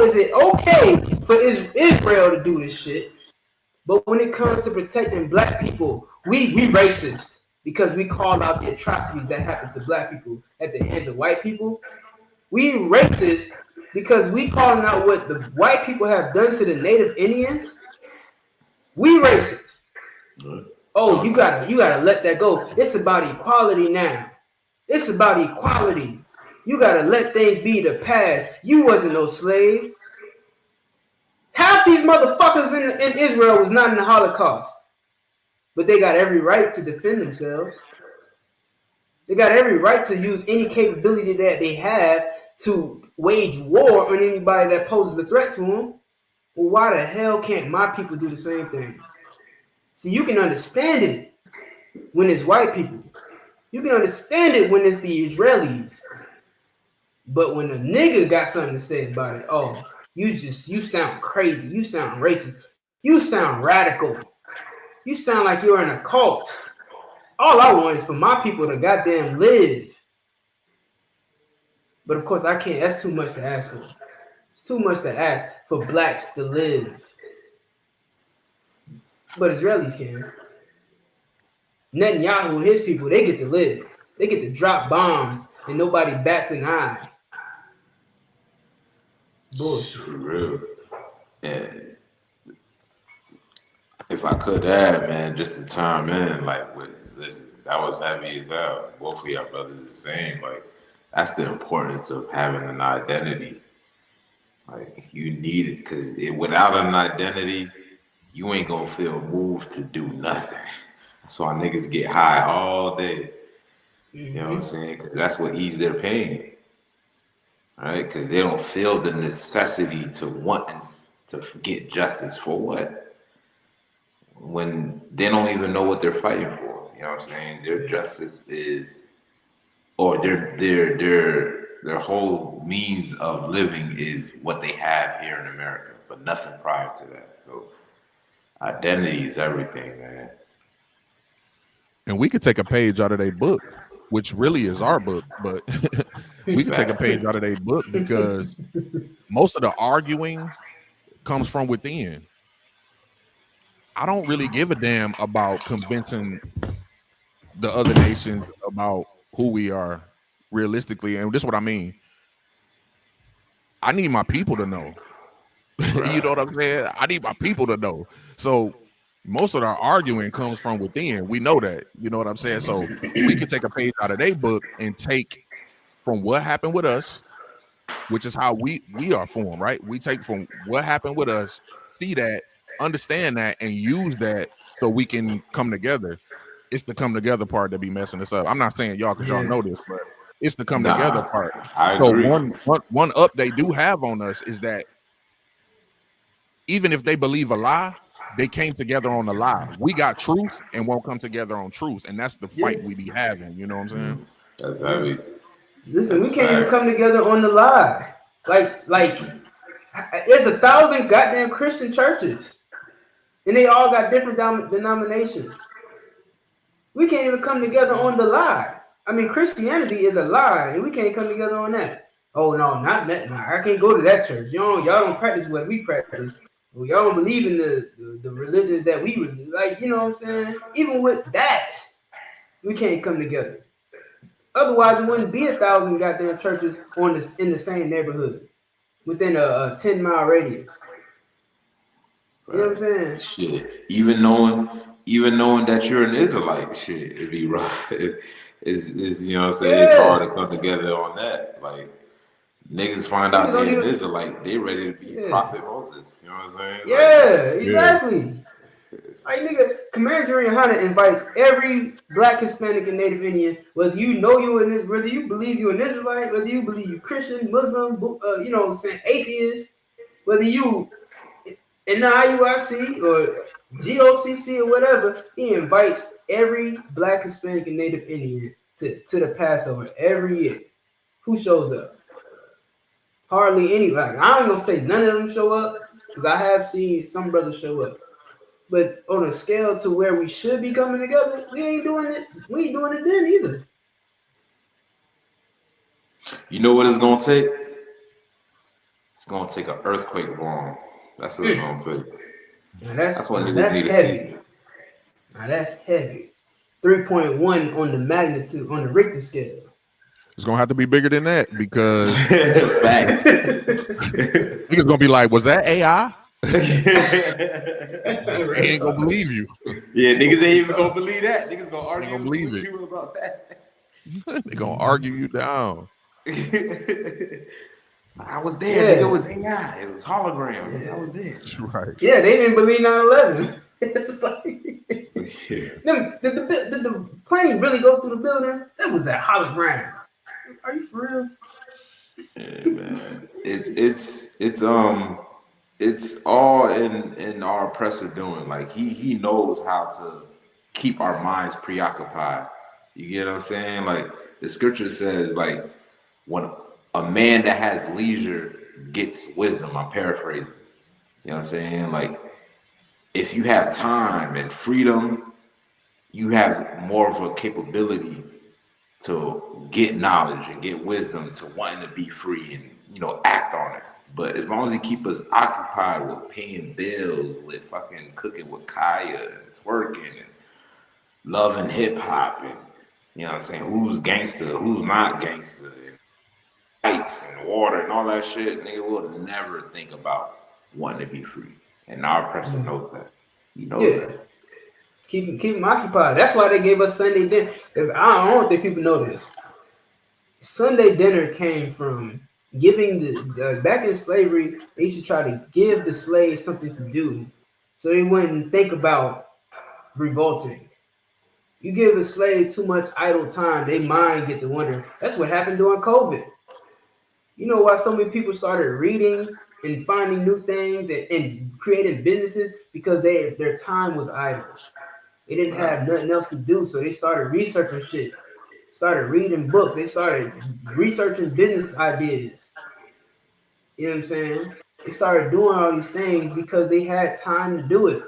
is it okay for Israel to do this shit? But when it comes to protecting black people, we racist because we call out the atrocities that happen to black people at the hands of white people. We racist because we calling out what the white people have done to the Native Indians. We racist. Oh, you gotta let that go. It's about equality now. It's about equality. You gotta let things be the past. You wasn't no slave. Half these motherfuckers in Israel was not in the Holocaust. But they got every right to defend themselves. They got every right to use any capability that they have to wage war on anybody that poses a threat to them. Well, why the hell can't my people do the same thing? See, you can understand it when it's white people. You can understand it when it's the Israelis. But when a nigga got something to say about it, oh, you sound crazy. You sound racist. You sound radical. You sound like you're in a cult. All I want is for my people to goddamn live. But of course, I can't. That's too much to ask for. It's too much to ask for blacks to live. But Israelis can. Netanyahu and his people, they get to live. They get to drop bombs and nobody bats an eye. Bullshit. For real. And if I could add, man, just to chime in, like, listen, that was heavy as hell. Both of y'all brothers are saying, like, that's the importance of having an identity. Like, you need it, because without an identity, you ain't gonna feel moved to do nothing. That's why niggas get high all day. You know what I'm saying? Because that's what eases their pain. Right? Because they don't feel the necessity to want to get justice for what? When they don't even know what they're fighting for. You know what I'm saying? Their justice is, or their whole means of living is what they have here in America, but nothing prior to that. So identity is everything, man. And we could take a page out of their book, which really is our book, but we could take a page out of their book because most of the arguing comes from within. I don't really give a damn about convincing the other nations about who we are realistically. And this is what I mean. I need my people to know. You know what I'm saying? I need my people to know. So most of our arguing comes from within. We know that. You know what I'm saying? So we can take a page out of their book and take from what happened with us, which is how we are formed, right? We take from what happened with us, see that, understand that, and use that so we can come together. It's the come together part that be messing us up. I'm not saying y'all because y'all know this, but it's the come together part. I agree. So one up they do have on us is that even if they believe a lie, they came together on the lie. We got truth and won't come together on truth, and that's the fight we be having. You know what I'm saying? That's heavy. Listen, we can't even come together on the lie. Like, there's 1,000 goddamn Christian churches, and they all got different denominations. We can't even come together on the lie. I mean, Christianity is a lie, and we can't come together on that. Oh no, not that. I can't go to that church. Y'all don't practice what we practice. Well, y'all don't believe in the religions that we believe. Like, you know what I'm saying? Even with that, we can't come together. Otherwise, it wouldn't be 1,000 goddamn churches in the same neighborhood within a 10-mile radius. You know what I'm saying? Shit. Even knowing that you're an Israelite, shit, it'd be rough. Is you know what I'm saying? It's hard to come together on that. Like niggas find out they're an Israelite, they ready to be Prophet Moses. You know what I'm saying? Yeah, like, exactly. Like nigga, Commander Hunter invites every Black, Hispanic, and Native Indian, whether you know whether you believe you're an Israelite, whether you believe you Christian, Muslim, you know what I'm saying, atheist, whether you in the IUIC or GOCC or whatever, he invites every Black, Hispanic, and Native Indian to the Passover every year. Who shows up? Hardly any. Like I ain't gonna say none of them show up because I have seen some brothers show up. But on a scale to where we should be coming together, we ain't doing it. We ain't doing it then either. You know what it's gonna take? It's gonna take an earthquake bomb. That's what it's gonna take. Now that's heavy. Now that's heavy. 3.1 on the magnitude on the Richter scale. It's gonna have to be bigger than that because niggas gonna be like, "Was that AI?" They ain't gonna believe you. Yeah, niggas ain't even gonna believe that. Niggas gonna argue gonna believe with it. you about that. They gonna argue you down. I was there. Nigga, it was AI. It was hologram. I was there. Right. Yeah, they didn't believe 9/11. It's like, did the plane really go through the building? That was a hologram. Are you for real? Yeah, man. It's all in our oppressor doing. Like he knows how to keep our minds preoccupied. You get what I'm saying? Like the scripture says, like when a man that has leisure gets wisdom. I'm paraphrasing. You know what I'm saying? Like if you have time and freedom, you have more of a capability to get knowledge and get wisdom to wanting to be free and, you know, act on it. But as long as he keep us occupied with paying bills, with fucking cooking with Kaya and twerking and loving hip hop and, you know what I'm saying, who's gangster, who's not gangster, and lights and water and all that shit, nigga will never think about wanting to be free. And our oppressor knows that. He knows that. Keep them occupied. That's why they gave us Sunday dinner. I don't think people know this. Sunday dinner came from giving the back in slavery. They used to try to give the slaves something to do, so they wouldn't think about revolting. You give a slave too much idle time, they mind get to wonder. That's what happened during COVID. You know why so many people started reading and finding new things and creating businesses? Because their time was idle. They didn't have nothing else to do, so they started researching shit, started reading books, they started researching business ideas. You know what I'm saying? They started doing all these things because they had time to do it.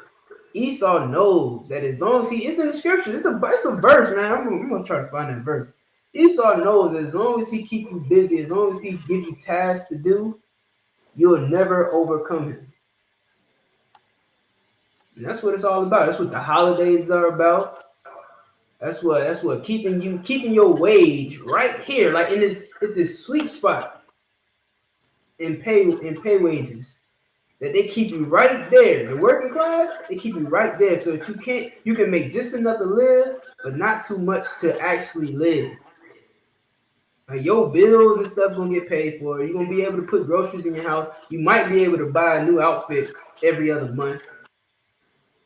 Esau knows that as long as it's in the scripture, it's a verse, man. I'm gonna try to find that verse. Esau knows that as long as he keep you busy, as long as he give you tasks to do, you'll never overcome him. And that's what it's all about. That's what the holidays are about. That's what keeping your wage right here, like it's this sweet spot in pay wages that they keep you right there. The working class, they keep you right there so that you can make just enough to live, but not too much to actually live. Like your bills and stuff gonna get paid for. You're gonna be able to put groceries in your house. You might be able to buy a new outfit every other month.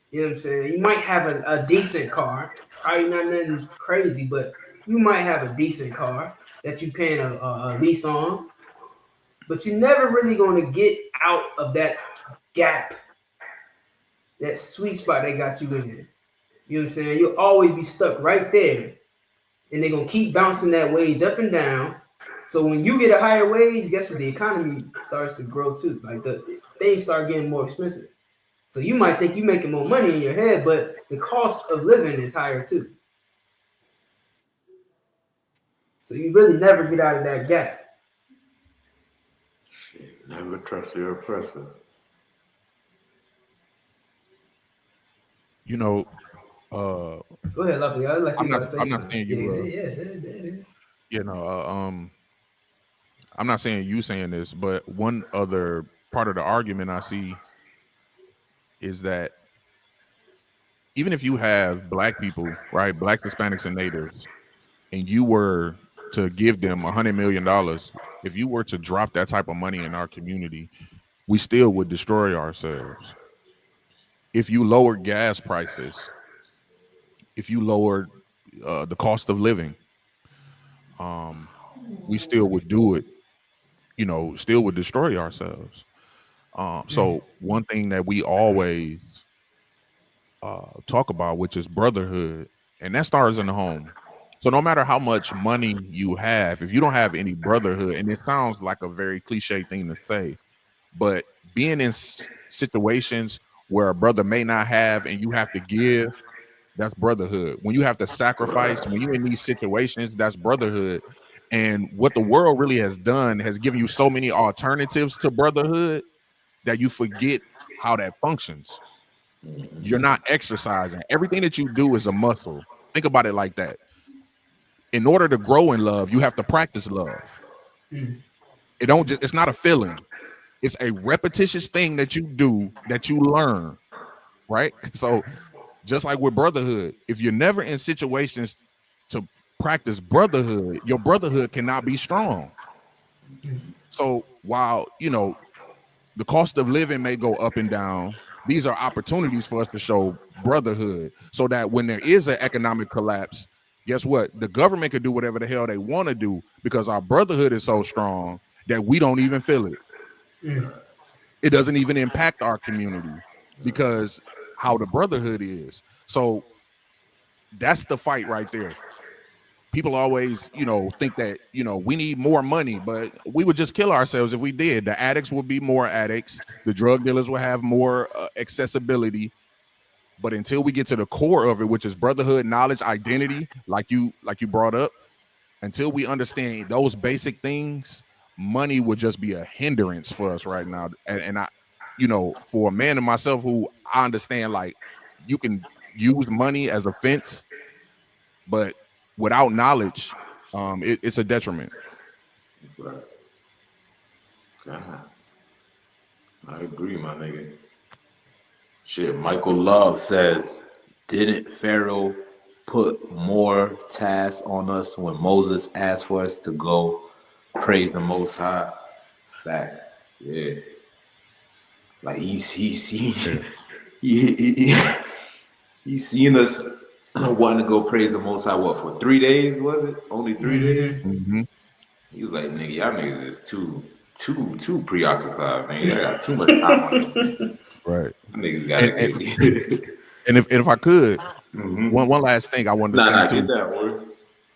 You know what I'm saying? You might have a decent car. Probably not nothing crazy, but you might have a decent car that you're paying a lease on. But you're never really going to get out of that gap, that sweet spot they got you in. You know what I'm saying? You'll always be stuck right there. And they're going to keep bouncing that wage up and down. So when you get a higher wage, guess what? The economy starts to grow too. Like things start getting more expensive. So you might think you're making more money in your head, but the cost of living is higher too. So you really never get out of that gap. Never trust your oppressor. You know, go ahead, Lovely. I'm not saying you. It is. You know, I'm not saying you saying this, but one other part of the argument I see is that even if you have black people, right, blacks, Hispanics, and natives and you were to give them $100 million, if you were to drop that type of money in our community, we still would destroy ourselves. If you lowered gas prices, if you lowered the cost of living, we still would do it, still would destroy ourselves. So one thing that we always talk about, which is brotherhood, and that starts in the home. So no matter how much money you have, if you don't have any brotherhood, and it sounds like a very cliche thing to say, but being in situations where a brother may not have and you have to give, that's brotherhood. When you have to sacrifice, when you're in these situations, that's brotherhood. And what the world really has done has given you so many alternatives to brotherhood that you forget how that functions. You're not exercising. Everything that you do is a muscle. Think about it like that. In order to grow in love, you have to practice love. It's not a feeling. It's a repetitious thing that you do that you learn, right? So just like with brotherhood, if you're never in situations to practice brotherhood, your brotherhood cannot be strong. So while, the cost of living may go up and down, these are opportunities for us to show brotherhood so that when there is an economic collapse, guess what? The government could do whatever the hell they want to do because our brotherhood is so strong that we don't even feel it. It doesn't even impact our community because how the brotherhood is. So that's the fight right there. People always, think that, we need more money, but we would just kill ourselves if we did. The addicts would be more addicts. The drug dealers will have more accessibility. But until we get to the core of it, which is brotherhood, knowledge, identity, like you brought up, until we understand those basic things, money would just be a hindrance for us right now. And I, for a man and myself who I understand, like, you can use money as a fence, but without knowledge, it's a detriment. Right. I agree, my nigga. Shit, Michael Love says, didn't Pharaoh put more tasks on us when Moses asked for us to go praise the Most High? Facts. Yeah. Like he's seen us wanting to go praise the Most High, what, for 3 days, was it? Only 3 days? Mm-hmm. He was like, nigga, y'all niggas is too preoccupied, man. I got too much time on it. Right. Niggas gotta get and if I could, one last thing I wanted to say too.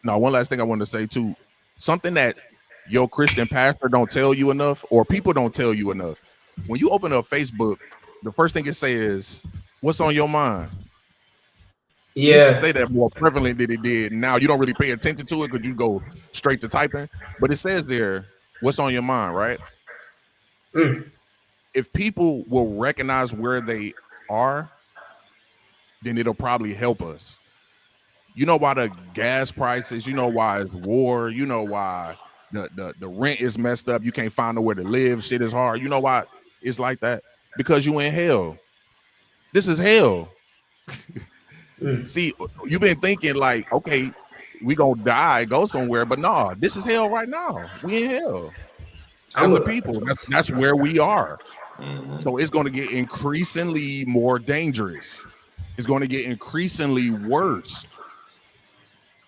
One last thing I wanted to say too. Something that your Christian pastor don't tell you enough, or people don't tell you enough. When you open up Facebook, the first thing it say is, "What's on your mind?" Yeah. It used to say that more prevalent than it did. Now you don't really pay attention to it because you go straight to typing. But it says there, "What's on your mind?" Right? If people will recognize where they are, then it'll probably help us. You know why the gas prices, you know why it's war, you know why the rent is messed up, you can't find nowhere to live, shit is hard. You know why it's like that? Because you in hell. This is hell. See, you've been thinking like, okay, we gonna die, go somewhere, but no, this is hell right now. We in hell. As a people, that's where we are. So it's going to get increasingly more dangerous. It's going to get increasingly worse.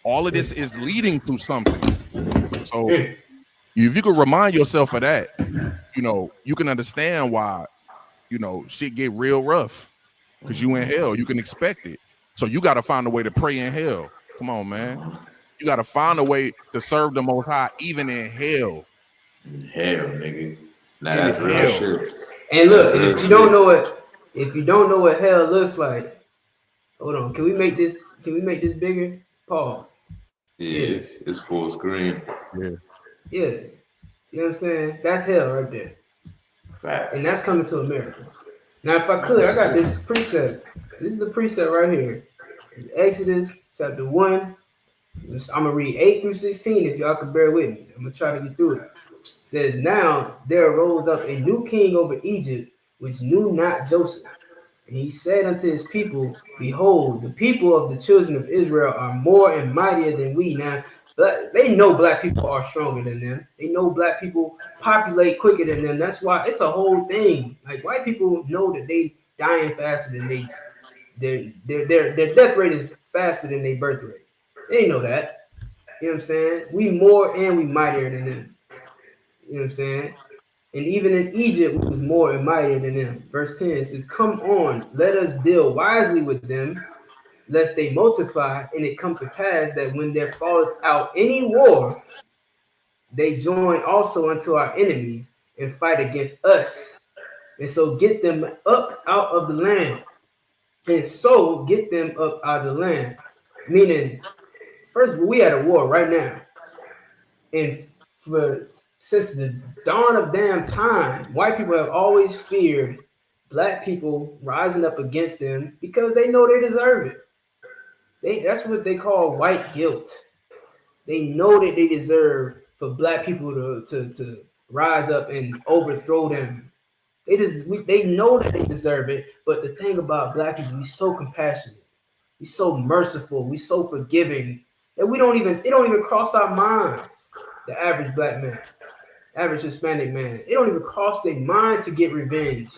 All of this is leading to something. So if you could remind yourself of that, you can understand why, shit get real rough because you in hell. You can expect it. So you got to find a way to pray in hell. Come on, man. You got to find a way to serve the Most High even in hell. Hell, nigga. Nah, that's real shit. And look, if you don't know what hell looks like, hold on. Can we make this bigger? Pause. Yeah, it's full screen. Yeah. You know what I'm saying? That's hell right there. Right. And that's coming to America. Now, if I could, I got this precept. This is the precept right here. It's Exodus chapter 1. I'm gonna read 8 through 16 if y'all can bear with me. I'm gonna try to get through it. It says, now there arose up a new king over Egypt, which knew not Joseph. And he said unto his people, behold, the people of the children of Israel are more and mightier than we. Now, they know black people are stronger than them. They know black people populate quicker than them. That's why it's a whole thing. Like, white people know that they dying faster than their death rate is faster than their birth rate. They know that. You know what I'm saying? We more and we mightier than them. You know what I'm saying? And even in Egypt, we was more and mightier than them. Verse 10 says, come on, let us deal wisely with them, lest they multiply, and it come to pass that when there falleth out any war, they join also unto our enemies and fight against us. And so get them up out of the land. And so get them up out of the land. Meaning, first of all, we had a war right now. And since the dawn of damn time, white people have always feared black people rising up against them because they know they deserve it. That's what they call white guilt. They know that they deserve for black people to rise up and overthrow them. They know that they deserve it. But the thing about black people, we so compassionate, we so merciful, we so forgiving that it don't even cross our minds. The average black man, average Hispanic man, it don't even cross their mind to get revenge.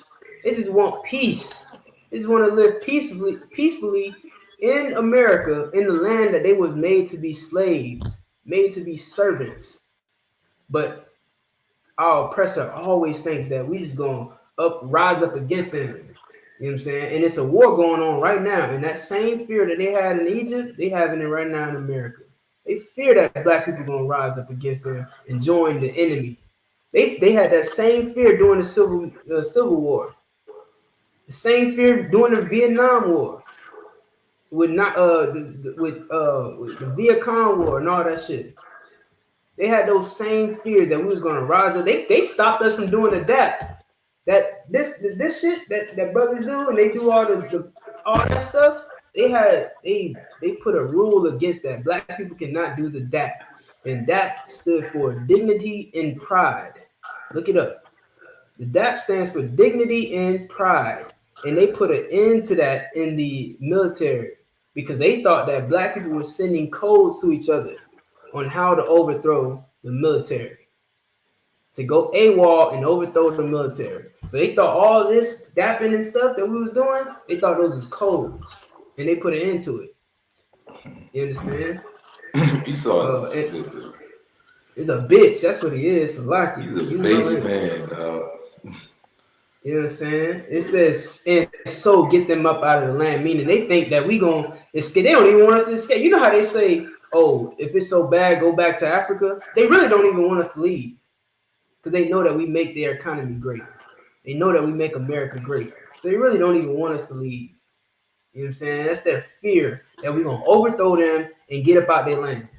They just want peace. They just want to live peacefully in America, in the land that they was made to be slaves, made to be servants. But our oppressor always thinks that we just gonna rise up against them. You know what I'm saying? And it's a war going on right now. And that same fear that they had in Egypt, they having it right now in America. They fear that black people are gonna rise up against them and join the enemy. They had that same fear during the Civil War, the same fear during the Vietnam War, with the Viet Cong War and all that shit. They had those same fears that we was gonna rise up. They stopped us from doing the DAP. This shit that brothers do, and they do all that stuff. They put a rule against that. Black people cannot do the DAP, and DAP stood for dignity and pride. Look it up. The DAP stands for dignity and pride, and they put an end to that in the military because they thought that black people were sending codes to each other on how to overthrow the military, to go AWOL and overthrow the military. So they thought all this dapping and stuff that we was doing, they thought those was codes, and they put an end to it. You understand? You saw it's a bitch. That's what he is. He's a base man. You know what I'm saying? It says, and so get them up out of the land, meaning they think that we gonna escape. They don't even want us to escape. You know how they say, oh, if it's so bad, go back to Africa. They really don't even want us to leave because they know that we make their economy great. They know that we make America great. So they really don't even want us to leave. You know what I'm saying? That's their fear that we're going to overthrow them and get up out their land.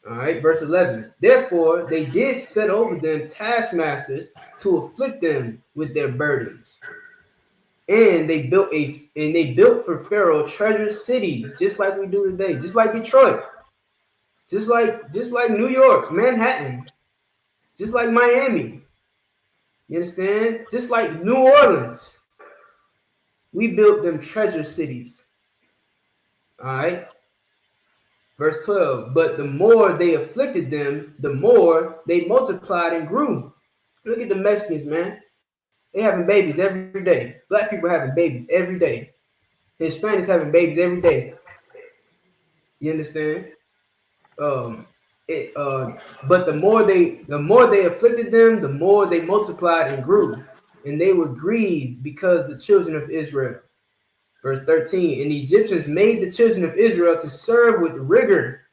All right, verse 11. Therefore, they did set over them taskmasters to afflict them with their burdens. And they built for Pharaoh treasure cities, just like we do today, just like Detroit, just like New York, Manhattan, just like Miami. You understand? Just like New Orleans. We built them treasure cities. All right. Verse 12. But the more they afflicted them, the more they multiplied and grew. Look at the Mexicans, man. They having babies every day. Black people having babies every day. Hispanics having babies every day. You understand? But the more they afflicted them, the more they multiplied and grew, and they were grieved because the children of Israel. Verse 13. And the Egyptians made the children of Israel to serve with rigor,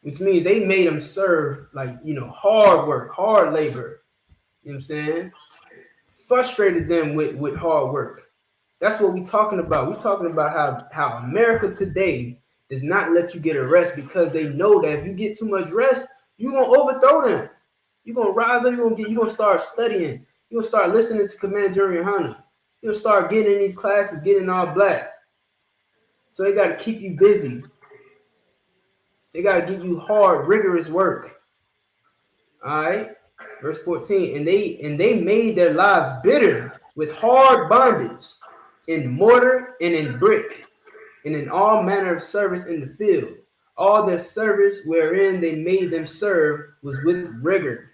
which means they made them serve like, hard work, hard labor. You know what I'm saying? Frustrated them with hard work. That's what we're talking about. We're talking about how America today does not let you get a rest because they know that if you get too much rest, you're gonna overthrow them. You're gonna rise up, you're gonna start studying, you're gonna start listening to Commander Jerry Hunter. You're gonna start getting in these classes, getting all black. So they gotta keep you busy. They gotta give you hard, rigorous work. All right. Verse 14, and they made their lives bitter with hard bondage. in mortar and in brick, and in all manner of service in the field. All their service wherein they made them serve was with rigor.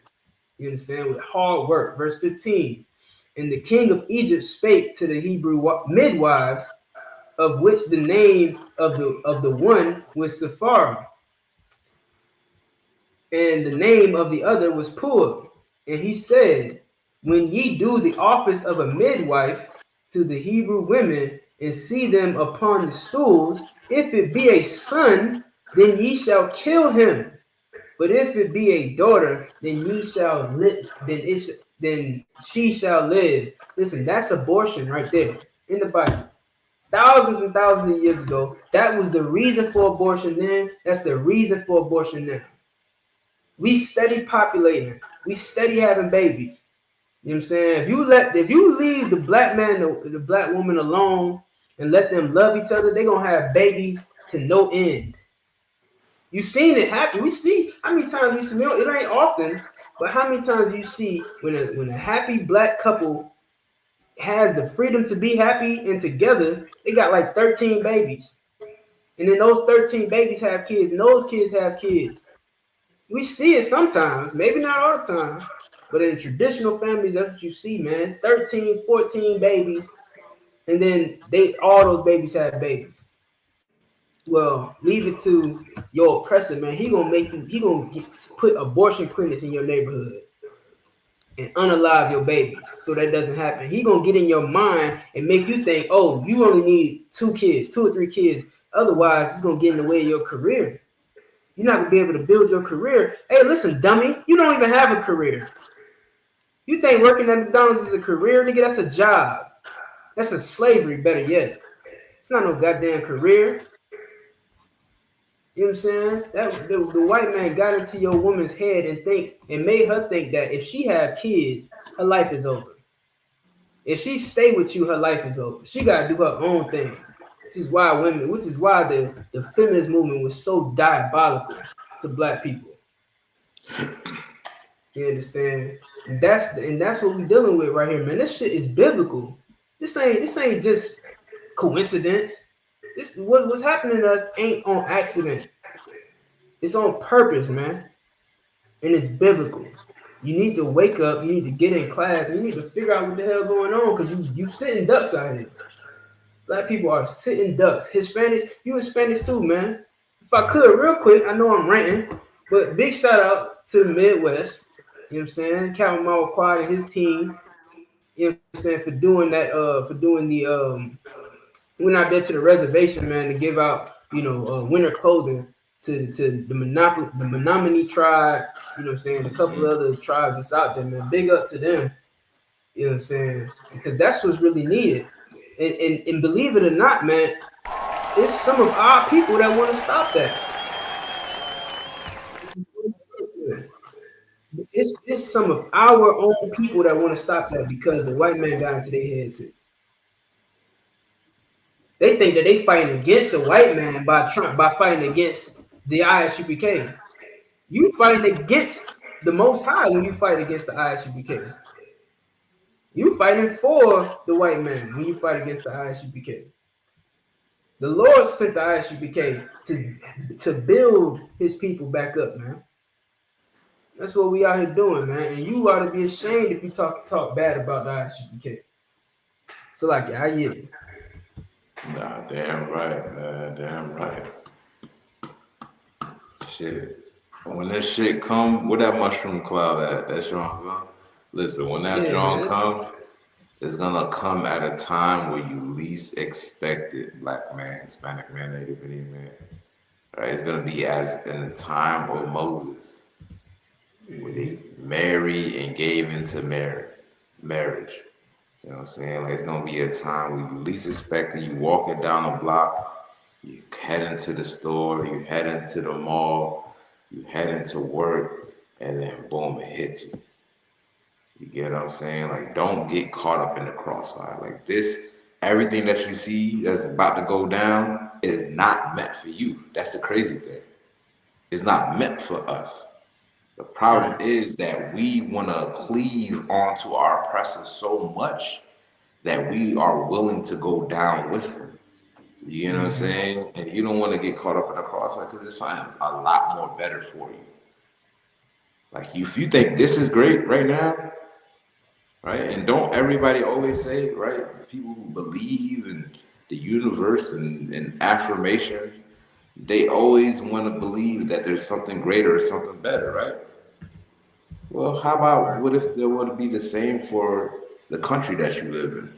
You understand? With hard work. Verse 15. And the king of Egypt spake to the Hebrew midwives, of which the name of the one was Sephara, and the name of the other was Pur. And he said, when ye do the office of a midwife to the Hebrew women, and see them upon the stools, if it be a son, then ye shall kill him. But if it be a daughter, then ye shall live. Then she shall live. Listen, that's abortion right there in the Bible. Thousands and thousands of years ago, that was the reason for abortion then. That's the reason for abortion now. We steady populating. We steady having babies. You know what I'm saying? If you leave the black man, the black woman alone and let them love each other, they're gonna have babies to no end. You seen it happen. We see how many times we see, it ain't often, but how many times you see when a happy black couple has the freedom to be happy and together, they got like 13 babies. And then those 13 babies have kids, and those kids have kids. We see it sometimes, maybe not all the time, but in traditional families, that's what you see, man. 13, 14 babies, and then all those babies have babies. Well, leave it to your oppressor, man. He gonna put abortion clinics in your neighborhood and unalive your babies so that doesn't happen. He gonna get in your mind and make you think, oh, you only need 2 or 3 kids. Otherwise, it's gonna get in the way of your career. You're not gonna be able to build your career. Hey, listen, dummy, you don't even have a career. You think working at McDonald's is a career, nigga? That's a job. That's a slavery, better yet. It's not no goddamn career. You know what I'm saying? That the white man got into your woman's head and made her think that if she have kids, her life is over. If she stay with you, her life is over. She gotta do her own thing. Which is why the feminist movement was so diabolical to black people. You understand? And that's what we're dealing with right here, man. This shit is biblical. This ain't just coincidence. This what's happening to us ain't on accident. It's on purpose, man. And it's biblical. You need to wake up, you need to get in class, and you need to figure out what the hell going on, because you sitting ducks out here. Black people are sitting ducks. Hispanics, you Hispanics too, man. If I could, real quick, I know I'm ranting, but big shout out to the Midwest. You know what I'm saying? Calvin Mawquad and his team. You know what I'm saying, for doing that, for doing the went out there to the reservation, man, to give out, winter clothing to the Menominee tribe, you know what I'm saying, a couple of other tribes that's out there, man. Big up to them, you know what I'm saying, because that's what's really needed. And believe it or not, man, it's some of our people that want to stop that. It's some of our own people that want to stop that because the white man got into their head too. They think that they fighting against the white man by fighting against the ISUPK. You fighting against the Most High when you fight against the ISUPK. You fighting for the white man when you fight against the ISUPK. The Lord sent the ISUPK to build his people back up, man. That's what we out here doing, man. And you ought to be ashamed if you talk bad about the ISUPK. So, like, I get it. Nah, damn right, man. Damn right. Shit. When that shit come, where that mushroom cloud at? That Sean come? Listen, when that John come, it's gonna come at a time where you least expect it. Black man, Hispanic man, Native Indian man. Right? It's gonna be as in the time of Moses, where they married and gave into marriage. You know what I'm saying? Like, it's gonna be a time where you least expect it. You walking down the block, you head into the store, you head into the mall, you head into work, and then boom, it hits you. You get what I'm saying? Like, don't get caught up in the crossfire. Like this, everything that you see that's about to go down is not meant for you. That's the crazy thing. It's not meant for us. The problem is that we want to cleave onto our oppressors so much that we are willing to go down with him. You know what I'm saying? And you don't want to get caught up in the crossfire because it's something a lot more better for you. Like if you think this is great right now, right? And don't everybody always say, right? People who believe in the universe and affirmations, they always want to believe that there's something greater or something better, right? Well, how about what if there were to be the same for the country that you live in?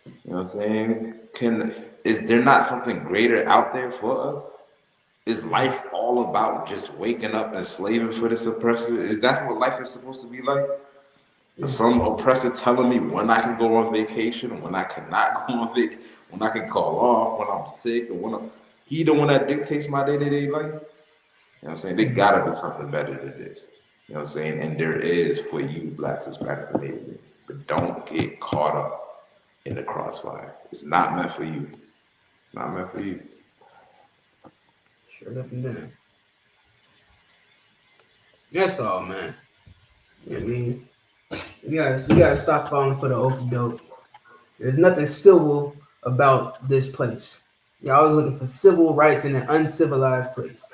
You know what I'm saying? Is there not something greater out there for us? Is life all about just waking up and slaving for this oppressor? Is that what life is supposed to be like? Some oppressor telling me when I can go on vacation, when I cannot go on vacation, when I can call off, when I'm sick, or he the one that dictates my day-to-day life? You know what I'm saying? There gotta be something better than this. You know what I'm saying? And there is for you, Blacks, Hispanics, and Asians. But don't get caught up in the crossfire. It's not meant for you. Not meant for you. Sure up and down. That's all, man. You know what I mean? We gotta stop falling for the okie doke. There's nothing civil about this place. Y'all always looking for civil rights in an uncivilized place.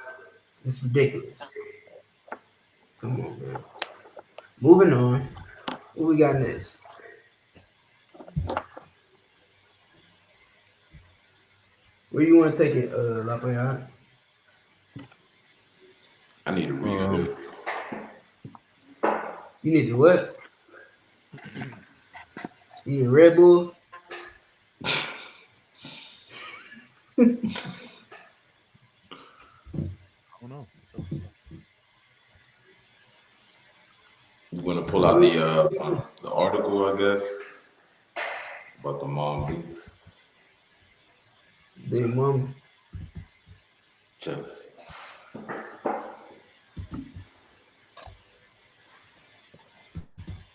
It's ridiculous. Come on, man. Moving on. What we got next? Where you want to take it, Lafayette? I need to read it. You need to what? You need a Red Bull? I don't know. You want to pull out the article, I guess, about the mom beats. Big mama. Jealousy.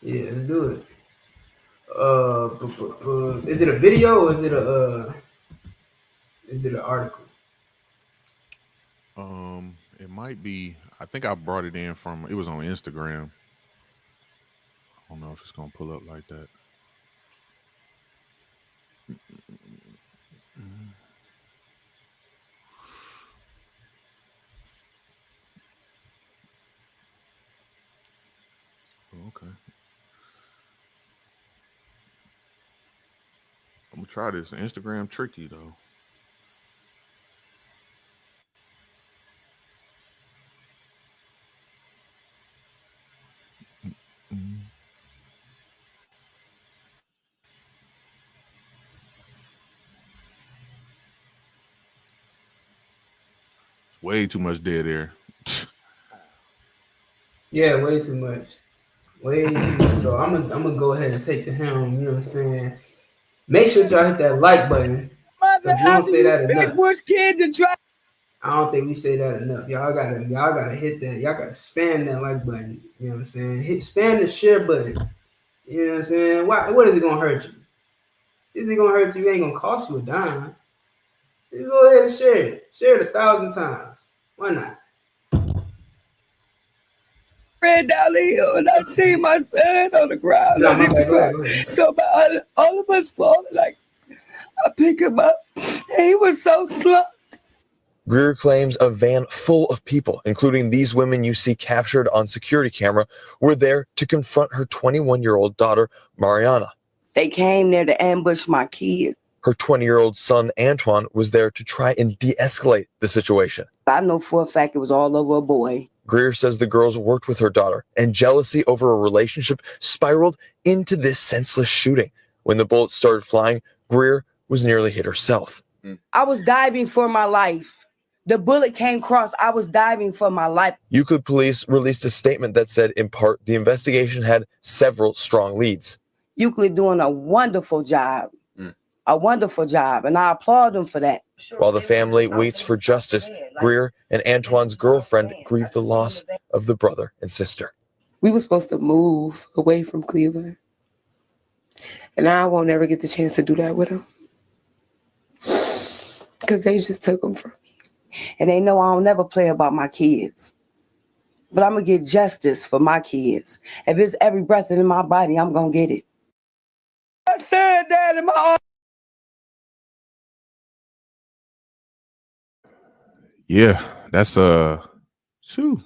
Yeah, let's do it. Is it a video or is it an article? It might be. I think I brought it in from. It was on Instagram. I don't know if it's gonna pull up like that. Okay. I'm gonna try this. Instagram tricky though. Way too much dead air. Yeah, way too much. Way too much. So I'm gonna go ahead and take the helm, you know what I'm saying? Make sure y'all hit that like button. Because we don't say that enough. I don't think we say that enough. Y'all gotta hit that. Y'all gotta spam that like button. You know what I'm saying? Spam the share button. You know what I'm saying? What is it gonna hurt you? Is it gonna hurt you? It ain't gonna cost you a dime. Just go ahead and share it. Share it 1,000 times. Why not? Ran down the hill and I see my son on the ground. No, underneath the car. So all of us falling, like I pick him up and he was so slow. Greer claims a van full of people, including these women you see captured on security camera, were there to confront her 21-year-old daughter, Mariana. They came there to ambush my kids. Her 20-year-old son, Antoine, was there to try and de-escalate the situation. I know for a fact it was all over a boy. Greer says the girls worked with her daughter, and jealousy over a relationship spiraled into this senseless shooting. When the bullets started flying, Greer was nearly hit herself. I was diving for my life. The bullet came across. I was diving for my life. Euclid police released a statement that said, in part, the investigation had several strong leads. Euclid doing a wonderful job. A wonderful job, and I applaud them for that. While the family waits for justice, Greer and Antoine's girlfriend grieve the loss of the brother and sister. We were supposed to move away from Cleveland, and I won't ever get the chance to do that with them because they just took them from me. And they know I don't never play about my kids, but I'm gonna get justice for my kids. If it's every breath in my body, I'm gonna get it. I said that in my arm. Yeah, that's two.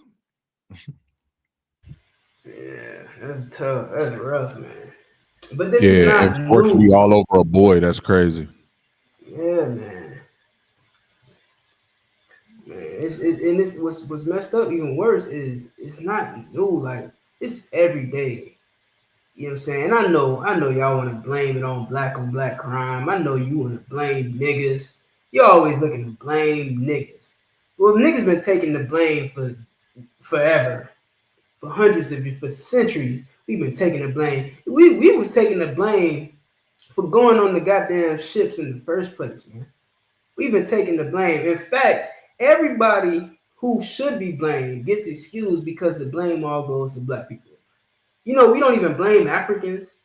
Yeah, that's tough. That's rough, man. But this is Yeah, not and fortunately new. all over a boy. That's crazy. Yeah, man. Man, and this what's messed up even worse is it's not new. Like it's every day. You know what I'm saying? And I know y'all want to blame it on black crime. I know you want to blame niggas. You're always looking to blame niggas. Well, niggas been taking the blame for forever, for hundreds of years, for centuries. We've been taking the blame. We was taking the blame for going on the goddamn ships in the first place, man. We've been taking the blame. In fact, everybody who should be blamed gets excused because the blame all goes to black people. You know, we don't even blame Africans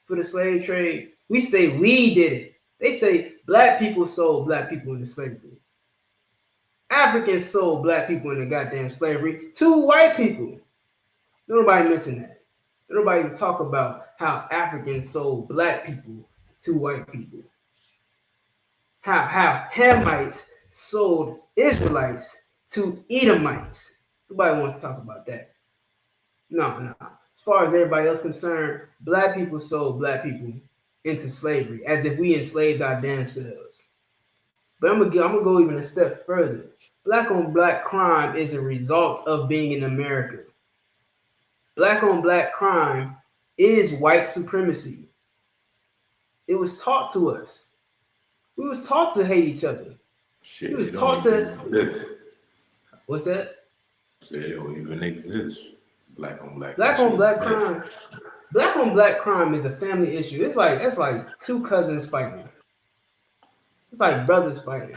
for the slave trade. We say we did it. They say black people sold black people into slavery. Africans sold black people into goddamn slavery to white people. Nobody mentioned that. Nobody even talk about how Africans sold black people to white people. How Hamites sold Israelites to Edomites. Nobody wants to talk about that. No. As far as everybody else concerned, black people sold black people into slavery as if we enslaved our damn selves. But I'm gonna go even a step further. Black on black crime is a result of being in America. Black on black crime is white supremacy. It was taught to us. We was taught to hate each other. Shit, We was it don't taught to. exist. What's that? It don't even exist. Black on black. Black on black crime. Black on black crime is a family issue. It's like two cousins fighting. It's like brothers fighting.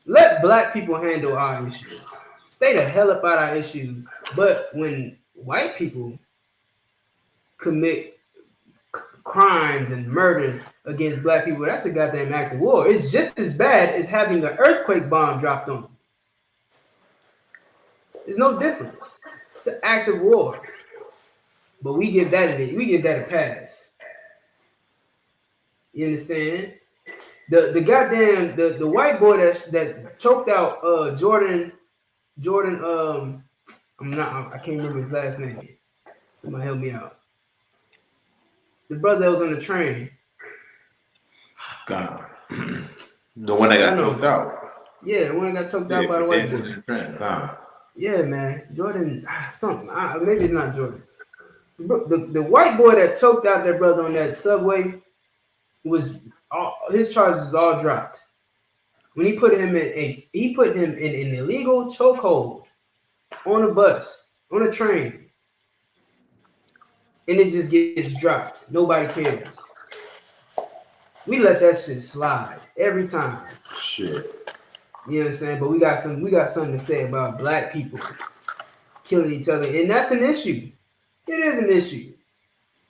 Let black people handle our issues. Stay the hell up out our issues. But when white people commit crimes and murders against black people, that's a goddamn act of war. It's just as bad as having an earthquake bomb dropped on them. There's no difference. It's an act of war. But we give that a pass. You understand? The goddamn the white boy that choked out Jordan I can't remember his last name. Somebody help me out. The brother that was on the train. God. The one that got choked out. Yeah, the one that got choked out by the white boy. Yeah, man. Jordan, something. Maybe it's not Jordan. The white boy that choked out their brother on that subway his charges was all dropped. When he put him in an illegal chokehold on a bus, on a train, and it just gets dropped. Nobody cares. We let that shit slide every time. Shit. You know what I'm saying? But we got something to say about black people killing each other, and that's an issue. It is an issue.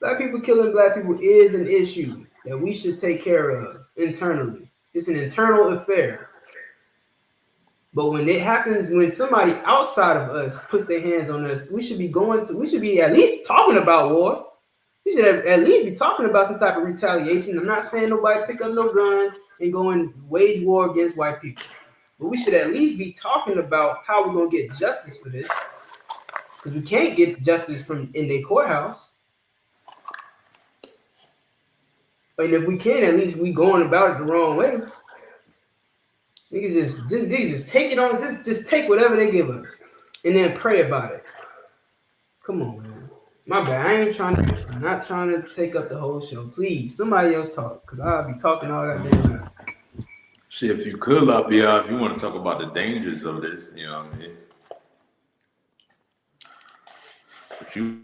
Black people killing black people is an issue that we should take care of internally. It's an internal affair. But when it happens, when somebody outside of us puts their hands on us, we should be at least talking about war. We should at least be talking about some type of retaliation. I'm not saying nobody pick up no guns and go and wage war against white people. But we should at least be talking about how we're going to get justice for this. Because we can't get justice in their courthouse. And if we can, at least we going about it the wrong way. Niggas just take it on, just take whatever they give us, and then pray about it. Come on, man. My bad. I'm not trying to take up the whole show. Please, somebody else talk, because I'll be talking all that damn time. Shit, if you could, Lapia, if you want to talk about the dangers of this, you know what I mean? But you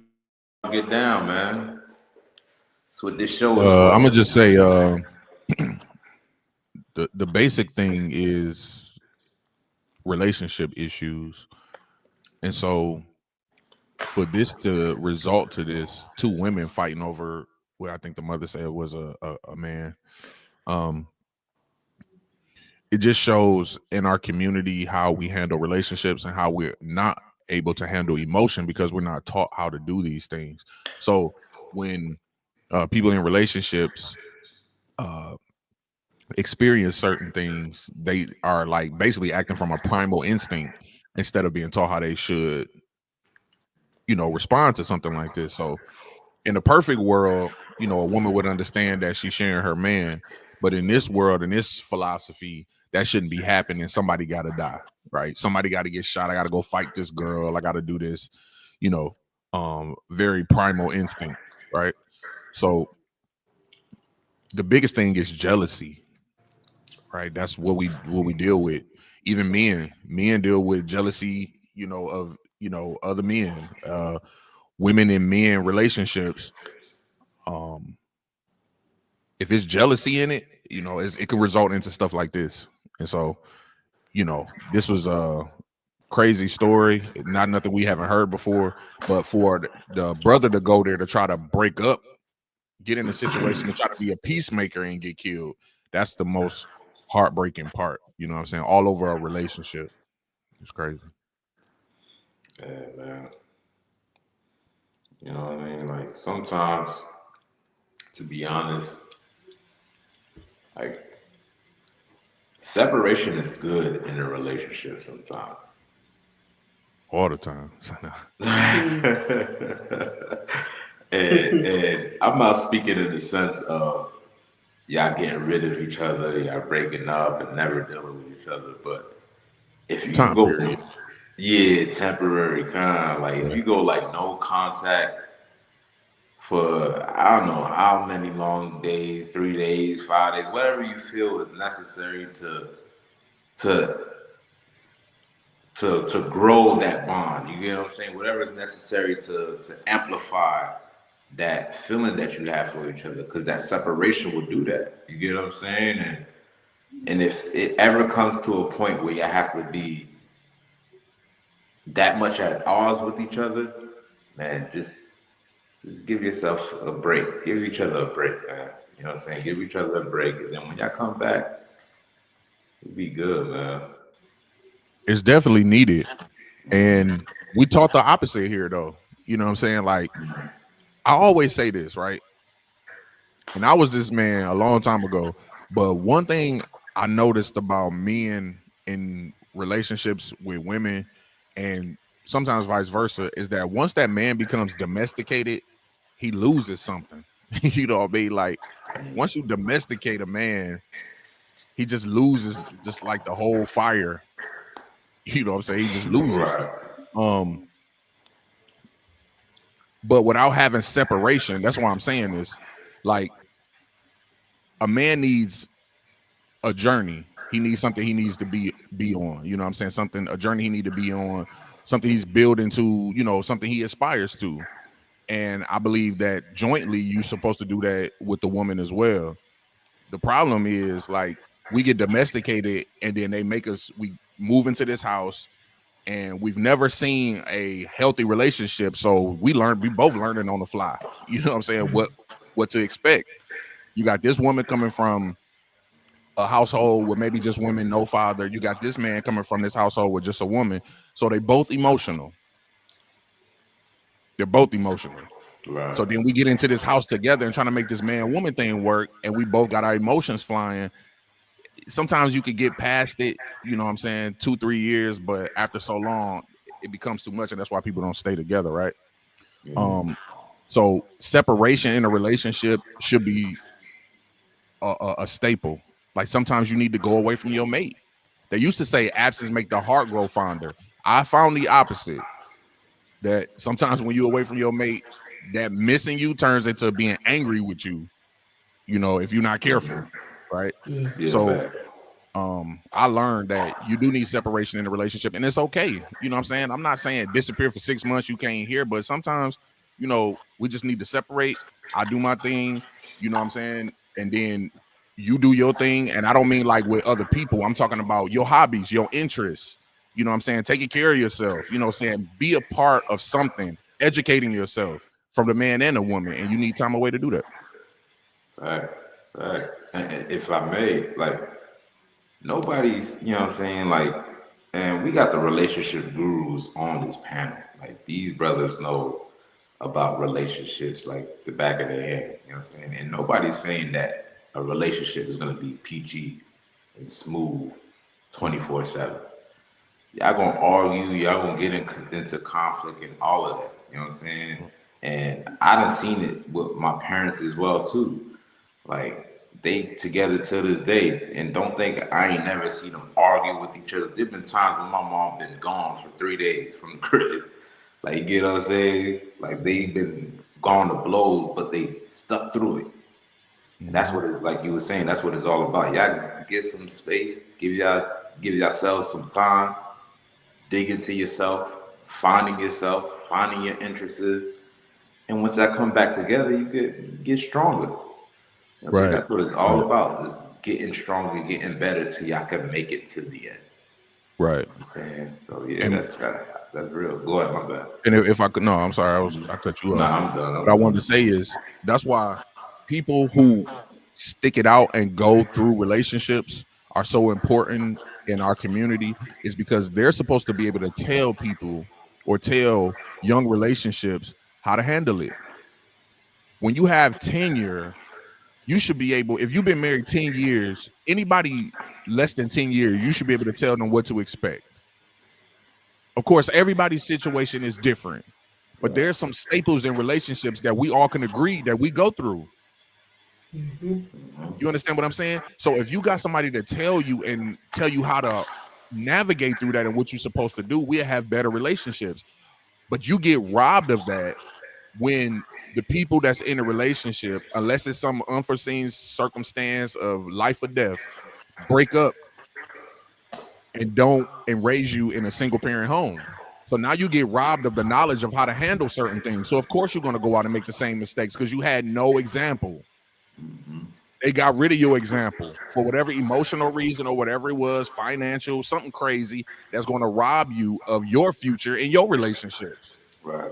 get down, man. That's what this show is. I'm gonna just say the basic thing is relationship issues, and so for this to result to this, two women fighting over what I think the mother said was a man. It just shows in our community how we handle relationships and how we're not able to handle emotion because we're not taught how to do these things. So when people in relationships experience certain things, they are like basically acting from a primal instinct instead of being taught how they should, respond to something like this. So in a perfect world, a woman would understand that she's sharing her man. But in this world, in this philosophy, that shouldn't be happening. Somebody got to die, right? Somebody got to get shot. I got to go fight this girl. I got to do this, very primal instinct, right? So the biggest thing is jealousy, right? That's what we deal with. Even men deal with jealousy, of other men, women and men relationships. If it's jealousy in it, it can result into stuff like this. And so, this was a crazy story, not nothing we haven't heard before. But for the brother to go there to try to break up, get in a situation to try to be a peacemaker and get killed, that's the most heartbreaking part. You know what I'm saying? All over a relationship. It's crazy. Yeah, man. You know what I mean? Like sometimes, to be honest, like separation is good in a relationship sometimes. All the time. and I'm not speaking in the sense of y'all getting rid of each other, y'all breaking up and never dealing with each other. But if you Time go period. temporary kind, like if you go like no contact for I don't know how many long days, 3 days, 5 days, whatever you feel is necessary to grow that bond. You get what I'm saying? Whatever is necessary to amplify that feeling that you have for each other, because that separation will do that. You get what I'm saying? And if it ever comes to a point where you have to be that much at odds with each other, man, just give yourself a break. Give each other a break, man. You know what I'm saying? Give each other a break. And then when y'all come back, it'll be good, man. It's definitely needed. And we taught the opposite here, though. You know what I'm saying? Like, I always say this, right? And I was this man a long time ago. But one thing I noticed about men in relationships with women, and sometimes vice versa, is that once that man becomes domesticated, he loses something. You know what I mean? Like, once you domesticate a man, he just loses just like the whole fire. You know what I'm saying? He just loses it. But without having separation, that's why I'm saying this. Like, a man needs a journey. He needs something he needs to be on. You know what I'm saying? A journey he need to be on, something he's building to, something he aspires to. And I believe that jointly you're supposed to do that with the woman as well. The problem is, like, we get domesticated and then we move into this house and we've never seen a healthy relationship. So we both learning on the fly. You know what I'm saying? What to expect. You got this woman coming from a household with maybe just women, no father. You got this man coming from this household with just a woman. So they both emotional. They're both emotional. Right. So then we get into this house together and trying to make this man-woman thing work, and we both got our emotions flying. Sometimes you could get past it, you know what I'm saying, 2-3 years, but after so long, it becomes too much, and that's why people don't stay together, right? Mm-hmm. So separation in a relationship should be a staple. Like, sometimes you need to go away from your mate. They used to say absence make the heart grow fonder. I found the opposite. That sometimes when you're away from your mate, that missing you turns into being angry with you, if you're not careful, right? Yeah. So I learned that you do need separation in a relationship, and it's okay. You know what I'm saying? I'm not saying disappear for 6 months, you can't hear, but sometimes, we just need to separate. I do my thing, you know what I'm saying? And then you do your thing. And I don't mean like with other people. I'm talking about your hobbies, your interests. You know what I'm saying? Taking care of yourself, you know what I'm saying? Be a part of something, educating yourself from the man and the woman, and you need time away to do that. Right. And if I may, like, nobody's, you know what I'm saying? Like, and we got the relationship gurus on this panel. Like, these brothers know about relationships like the back of their head, you know what I'm saying? And nobody's saying that a relationship is gonna be PG and smooth 24/7. Y'all gonna argue, y'all gonna get into conflict and all of that. You know what I'm saying? And I done seen it with my parents as well too. Like they together to this day, and don't think I ain't never seen them argue with each other. There've been times when my mom been gone for 3 days from the crib. Like, you get what I'm saying? Like they've been gone to blows, but they stuck through it. And that's what it's like you were saying, that's what it's all about. Y'all get some space, give yourselves some time, dig into yourself, finding your interests. And once that come back together, you get stronger. You know, Right. That's what it's all about, is getting stronger, getting better till y'all can make it to the end. Right. You know what I'm saying? So yeah, And- that's real. Go ahead, my bad. And if I could, no, I'm sorry, I cut you off. Nah, I'm done. What I wanted to say is that's why people who stick it out and go through relationships are so important in our community, is because they're supposed to be able to tell people or tell young relationships how to handle it. When you have tenure, you should be able, if you've been married 10 years, anybody less than 10 years, you should be able to tell them what to expect. Of course, everybody's situation is different, but there's some staples in relationships that we all can agree that we go through. You understand what I'm saying? So if you got somebody to tell you how to navigate through that and what you're supposed to do, we'll have better relationships. But you get robbed of that when the people that's in a relationship, unless it's some unforeseen circumstance of life or death, break up and raise you in a single parent home. So now you get robbed of the knowledge of how to handle certain things. So of course you're going to go out and make the same mistakes because you had no example. They got rid of your example for whatever emotional reason or whatever it was, financial, something crazy that's going to rob you of your future in your relationships. Right.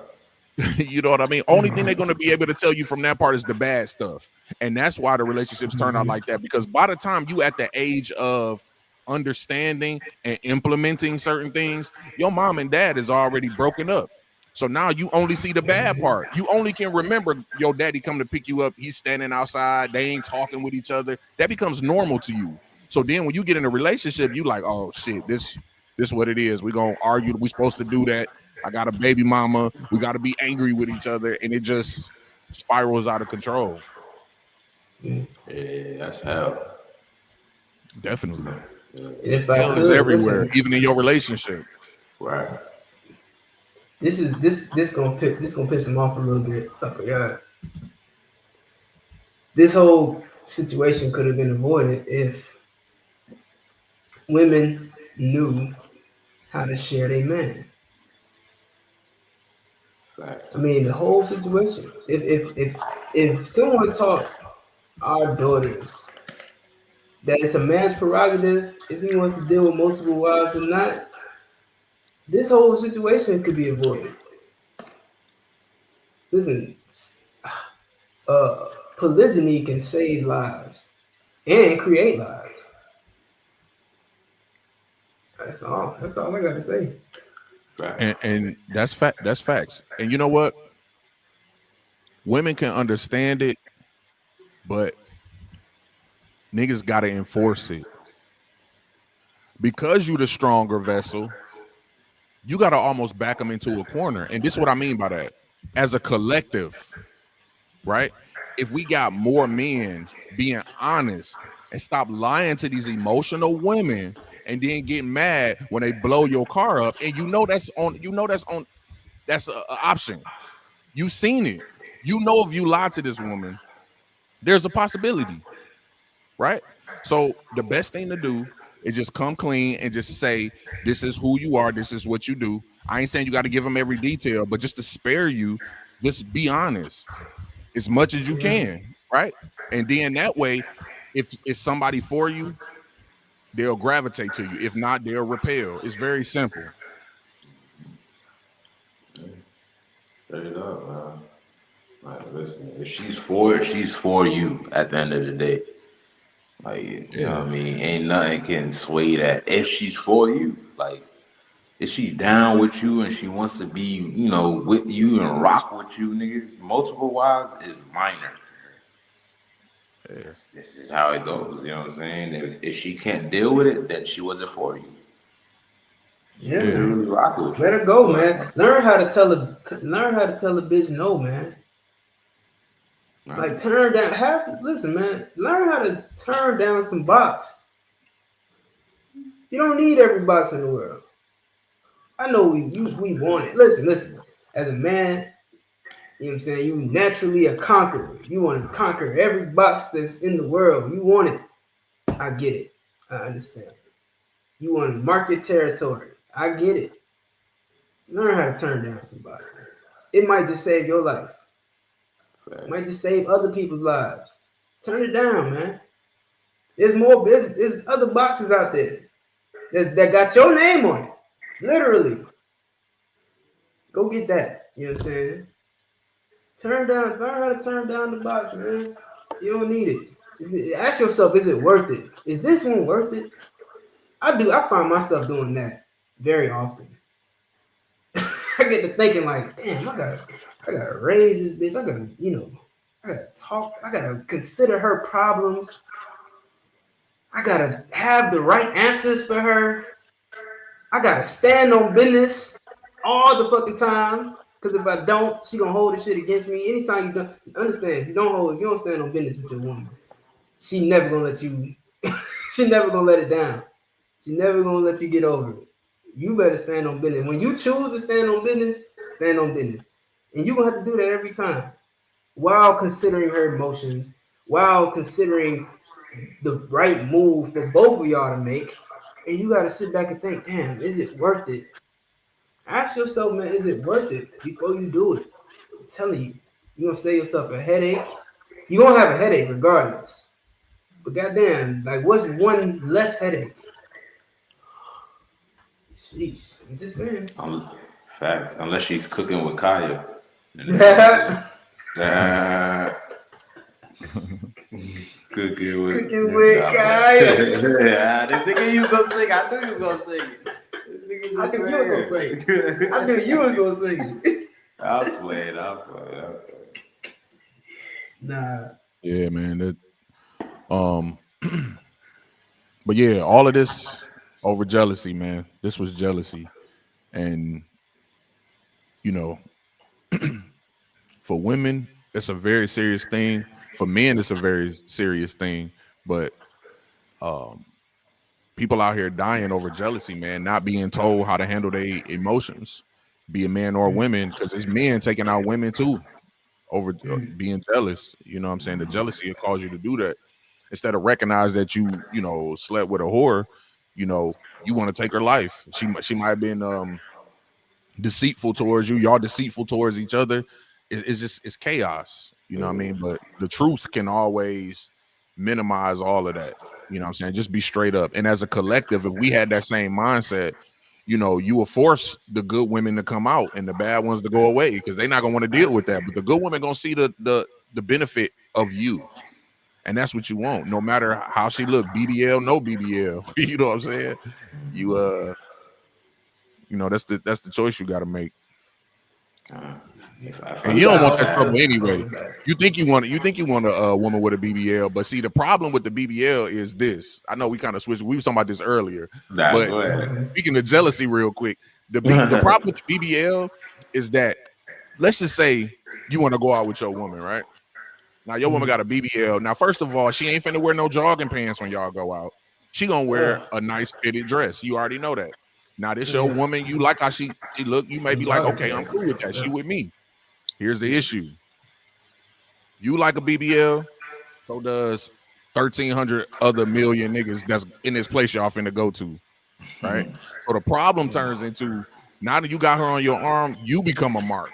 You know what I mean? Only thing they're going to be able to tell you from that part is the bad stuff. And that's why the relationships turn out like that, because by the time you at the age of understanding and implementing certain things, your mom and dad is already broken up. So now you only see the bad part. You only can remember your daddy come to pick you up. He's standing outside. They ain't talking with each other. That becomes normal to you. So then when you get in a relationship, you like, oh shit, this is what it is. We're going to argue. We're supposed to do that. I got a baby mama. We got to be angry with each other. And it just spirals out of control. Yeah, that's hell. Definitely. If I Hell could, is everywhere, listen, even in your relationship. Right. this gonna piss him off a little bit. I forgot. This whole situation could have been avoided if women knew how to share their man. Right. I mean, the whole situation. If someone taught our daughters that it's a man's prerogative if he wants to deal with multiple wives or not, this whole situation could be avoided. Listen, polygyny can save lives and create lives. That's all I got to say. Right. And that's fact. That's facts. And you know what? Women can understand it, but niggas got to enforce it. Because you the stronger vessel, you got to almost back them into a corner. And this is what I mean by that. As a collective, right? If we got more men being honest and stop lying to these emotional women and then get mad when they blow your car up, and that's an option. You've seen it. You know, if you lie to this woman, there's a possibility, right? So the best thing to do is just come clean and just say, this is who you are, this is what you do. I ain't saying you got to give them every detail, but just to spare you, just be honest as much as you can, right? And then that way, if it's somebody for you, they'll gravitate to you. If not, they'll repel. It's very simple. Straight up, man. Like, listen, if she's for you at the end of the day. Like, you know what I mean? Ain't nothing can sway that. If she's for you, like, if she's down with you and she wants to be, you know, with you and rock with you, nigga, multiple wives is minor to This is how it goes. You know what I'm saying? If she can't deal with it, then she wasn't for you. Yeah, Really rock with you. let her go, man. Learn how to tell a bitch no, man. Like turn down. Listen, man. Learn how to turn down some box. You don't need every box in the world. I know we want it. Listen. As a man, you know what I'm saying? You naturally a conqueror. You want to conquer every box that's in the world. You want it. I get it. I understand. You want to mark your territory. I get it. Learn how to turn down some boxes. It might just save your life. It might just save other people's lives. Turn it down, man. There's other boxes out there that got your name on it. Literally. Go get that. You know what I'm saying? Learn how to turn down the box, man. You don't need it. Ask yourself, is it worth it? Is this one worth it? I find myself doing that very often. I get to thinking like, damn, I gotta raise this bitch. I gotta talk. I gotta consider her problems. I gotta have the right answers for her. I gotta stand on business all the fucking time. Because if I don't, she gonna hold the shit against me. Anytime you don't understand, if you don't stand on business with your woman, she never gonna let you. She never gonna let it down. She never gonna let you get over it. You better stand on business. When you choose to stand on business, and you gonna have to do that every time, while considering her emotions, while considering the right move for both of y'all to make, and you gotta sit back and think, damn, is it worth it? Ask yourself, man, is it worth it before you do it? I'm telling you, you're gonna save yourself a headache. You're gonna have a headache regardless. But goddamn, like, what's one less headache? Sheesh, I'm just saying. Facts. Unless she's cooking with Kaya. Cooking with Kaya. Yeah, I didn't think you was gonna sing. I knew you was gonna sing. I knew you was gonna sing. I'll play. Nah. Yeah, man. But yeah, all of this over jealousy, man. This was jealousy. And you know, for women, it's a very serious thing. For men, it's a very serious thing. But people out here dying over jealousy, man, not being told how to handle their emotions, be a man or women, because it's men taking out women too over being jealous. You know what I'm saying? The jealousy will cause you to do that. Instead of recognize that you slept with a whore, you want to take her life. She might have been deceitful towards you. Y'all deceitful towards each other. It's chaos. You know what I mean? But the truth can always minimize all of that. You know what I'm saying? Just be straight up. And as a collective, if we had that same mindset, you will force the good women to come out and the bad ones to go away, because they're not gonna want to deal with that. But the good women gonna see the benefit of you. And that's what you want, no matter how she look, BBL, no BBL. You know what I'm saying? That's the choice you got to make. And you don't want that trouble anyway. You think you want a woman with a BBL, but see, the problem with the BBL is this. I know we kind of switched. We were talking about this earlier, but speaking of jealousy, real quick, the problem with the BBL is that, let's just say you want to go out with your woman, right? Now your woman got a BBL. Now, first of all, she ain't finna wear no jogging pants when y'all go out. She gonna wear a nice fitted dress. You already know that. Now this your woman. You like how she look. You may be like, okay, I'm cool with that. She with me. Here's the issue. You like a BBL, so does 1,300 other million niggas that's in this place y'all finna go to, right? So the problem turns into, now that you got her on your arm, you become a mark.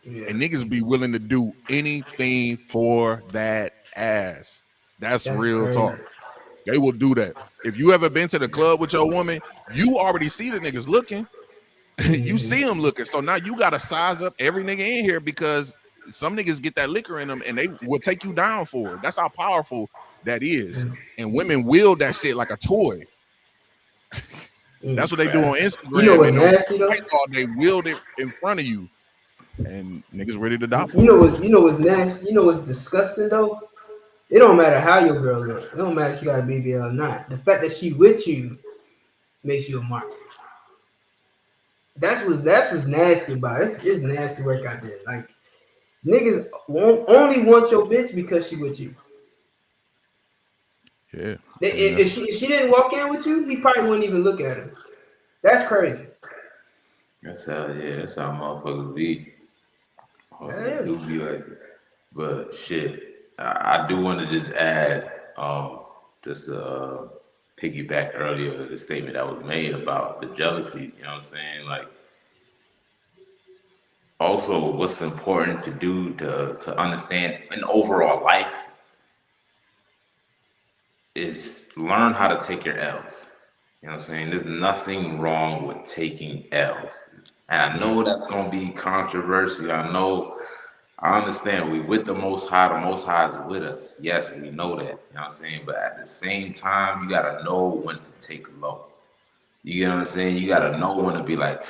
And niggas be willing to do anything for that ass. That's real talk. They will do that. If you ever been to the club with your woman, you already see the niggas looking. You see them looking. So now you got to size up every nigga in here, because some niggas get that liquor in them and they will take you down for it. That's how powerful that is. And women wield that shit like a toy. That's what they do on Instagram. You know what's nasty though? They wield it in front of you. And niggas ready to die for You know what's nasty? You know what's disgusting though? It don't matter how your girl look. It don't matter if she got a BBL or not. The fact that she with you makes you a mark. That's what's nasty about it. It's nasty work out there. Like niggas only want your bitch because she with you. Yeah. If she didn't walk in with you, he probably wouldn't even look at her. That's crazy. That's how motherfuckers be. Do be like it. But shit, I do want to just add, just piggyback earlier the statement that was made about the jealousy. You know what I'm saying? Like, also, what's important to do to understand in overall life is learn how to take your L's. You know what I'm saying? There's nothing wrong with taking L's. And I know that's going to be controversial. I understand we with the Most High is with us. Yes, we know that. You know what I'm saying? But at the same time, you got to know when to take low. You get what I'm saying? You got to know when to be like,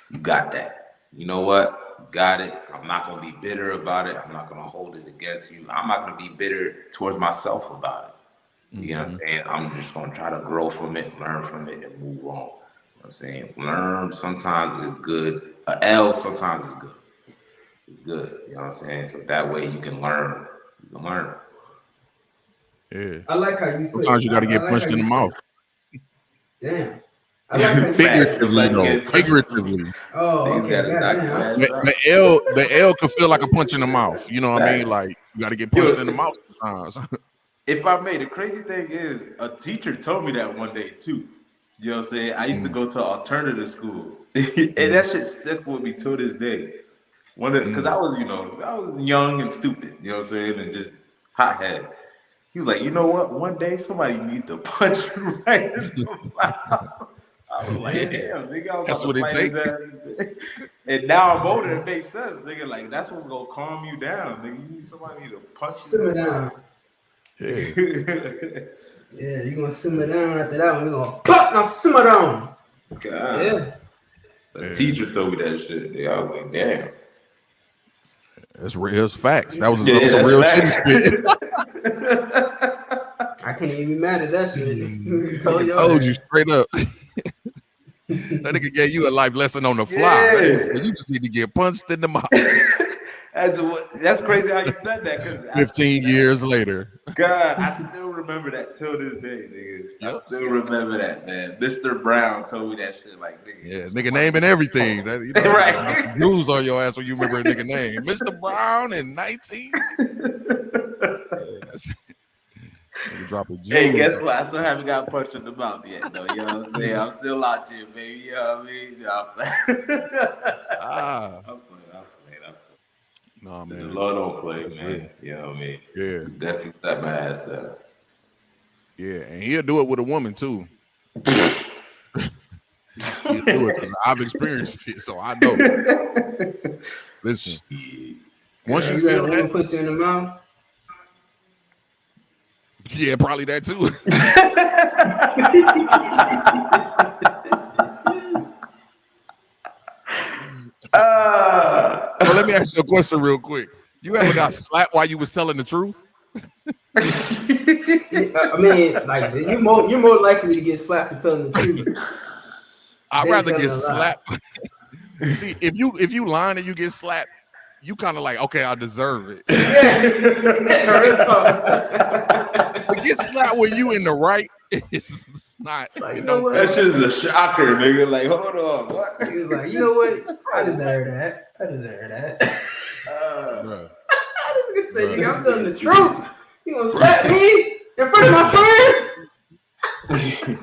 you got that. You know what? You got it. I'm not going to be bitter about it. I'm not going to hold it against you. I'm not going to be bitter towards myself about it. You know what I'm saying? I'm just going to try to grow from it, learn from it, and move on. You know what I'm saying? Learn sometimes is good. A L sometimes is good. It's good. You know what I'm saying? So that way you can learn. You can learn. Yeah. I like how you put sometimes you got to get punched in the mouth. Damn. I like how Figuratively, though. Figuratively. Oh, okay. The L can feel like a punch in the mouth. You know what I mean? Like, you got to get punched in the mouth sometimes. If I may, the crazy thing is, a teacher told me that one day too. You know what I'm saying? I used to go to alternative school, and that shit stuck with me to this day. Because I was young and stupid. You know what I'm saying? And just hothead. He was like, you know what? One day somebody needs to punch you right in the mouth. I was like, damn, nigga, that's what it takes. And now I'm older, it makes sense, nigga. Like, that's what's gonna calm you down, nigga. You need somebody to punch you down. Yeah. Yeah, you're gonna simmer down after that one. You're gonna pop, now simmer down. God. Yeah. The teacher told me that shit. Yeah, I was like, damn. That's real facts. That was some real shit. I can't even be mad at that shit. I told you straight up. That nigga gave you a life lesson on the fly. Yeah. You just need to get punched in the mouth. That's crazy how you said that. 15 years later. God, I still remember that till this day, nigga. I still remember that, man. Mr. Brown told me that shit, like, nigga. Yeah, nigga naming everything. That, you know, right. Bruise on your ass when you remember a nigga name. Mr. Brown in 19. Hey, guess what? I still haven't got punched in the mouth yet, though. You know what I'm saying? I'm still out here, baby. You know what I mean? I'm playing. No, man. The Lord don't play, man. You know what I mean? Yeah. Definitely set my ass down. Yeah, and he'll do it with a woman, too. He'll do it because I've experienced it, so I know. Listen. Once you feel that. Put you in the mouth? Yeah, probably that, too. Well, let me ask you a question real quick. You ever got slapped while you was telling the truth? I mean, like you're more likely to get slapped for telling the truth. I'd rather get slapped. See, if you lying and you get slapped, you kind of like, okay, I deserve it. But get slapped when you in the right, it's not. Like, you know what? That shit is a shocker, nigga. Like, hold on, what? He's like, you know what? I deserve that. I deserve that. I was gonna say, nigga, I'm telling the truth. You gonna slap me in front of my friends?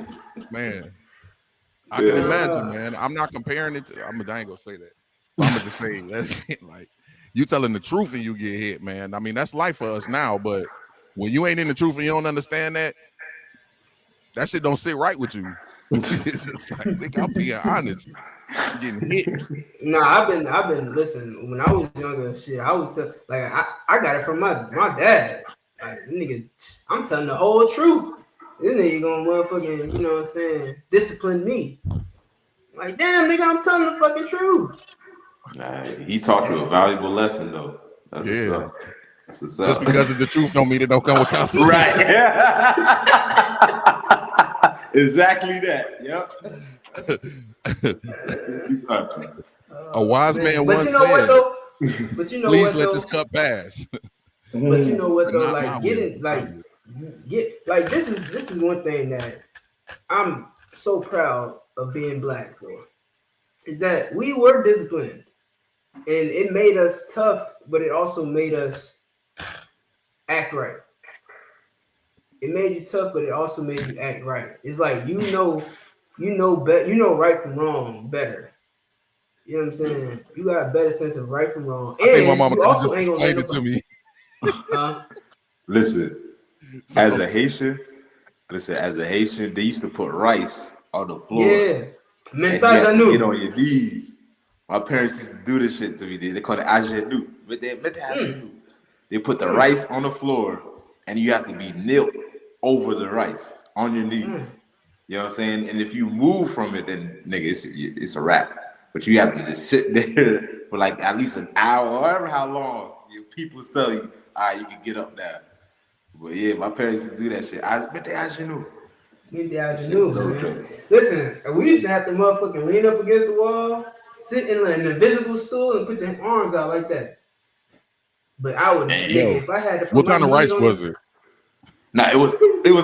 Man, I can imagine, man. I'm not comparing it to. I ain't gonna say that. I'm gonna just say that's it. Like, you telling the truth and you get hit, man. I mean, that's life for us now. But when you ain't in the truth and you don't understand that shit don't sit right with you. It's just like, nigga, I'm being honest. I'm getting hit. Nah, I've been. Listen, when I was younger, shit, I was like, I got it from my dad. Like, nigga, I'm telling the whole truth. This nigga gonna motherfucking, you know what I'm saying, discipline me. Like, damn, nigga, I'm telling the fucking truth. Nah, he taught you a valuable lesson, though. That's Just because it's the truth don't mean it don't come with consequences. Right. Exactly that. Yep. A wise man but once you know said, what though? But you know please what let though? this cup pass. But you know what But though? not Like my getting will. this is one thing that I'm so proud of being black for. Is that we were disciplined. And it made us tough, but it also made us act right. It made you tough, but it also made you act right. It's like you know right from wrong better. You know what I'm saying? You got a better sense of right from wrong. I think my And mama you could have also just ain't gonna let explained it to me. Listen, as a Haitian, they used to put rice on the floor. Yeah. And you had to get on your knees. My parents used to do this shit to me. They call it agenu. They put the rice on the floor, and you have to be knelt over the rice on your knees. You know what I'm saying? And if you move from it, then nigga, it's a wrap. But you have to just sit there for like at least an hour, or however how long your people tell you, all right, you can get up now. But yeah, my parents used to do that shit. Agenu. Listen, we used to have to motherfucking lean up against the wall, sit in an invisible stool, and put your arms out like that. But I would, if I had to put what kind of rice was it? Nah, it was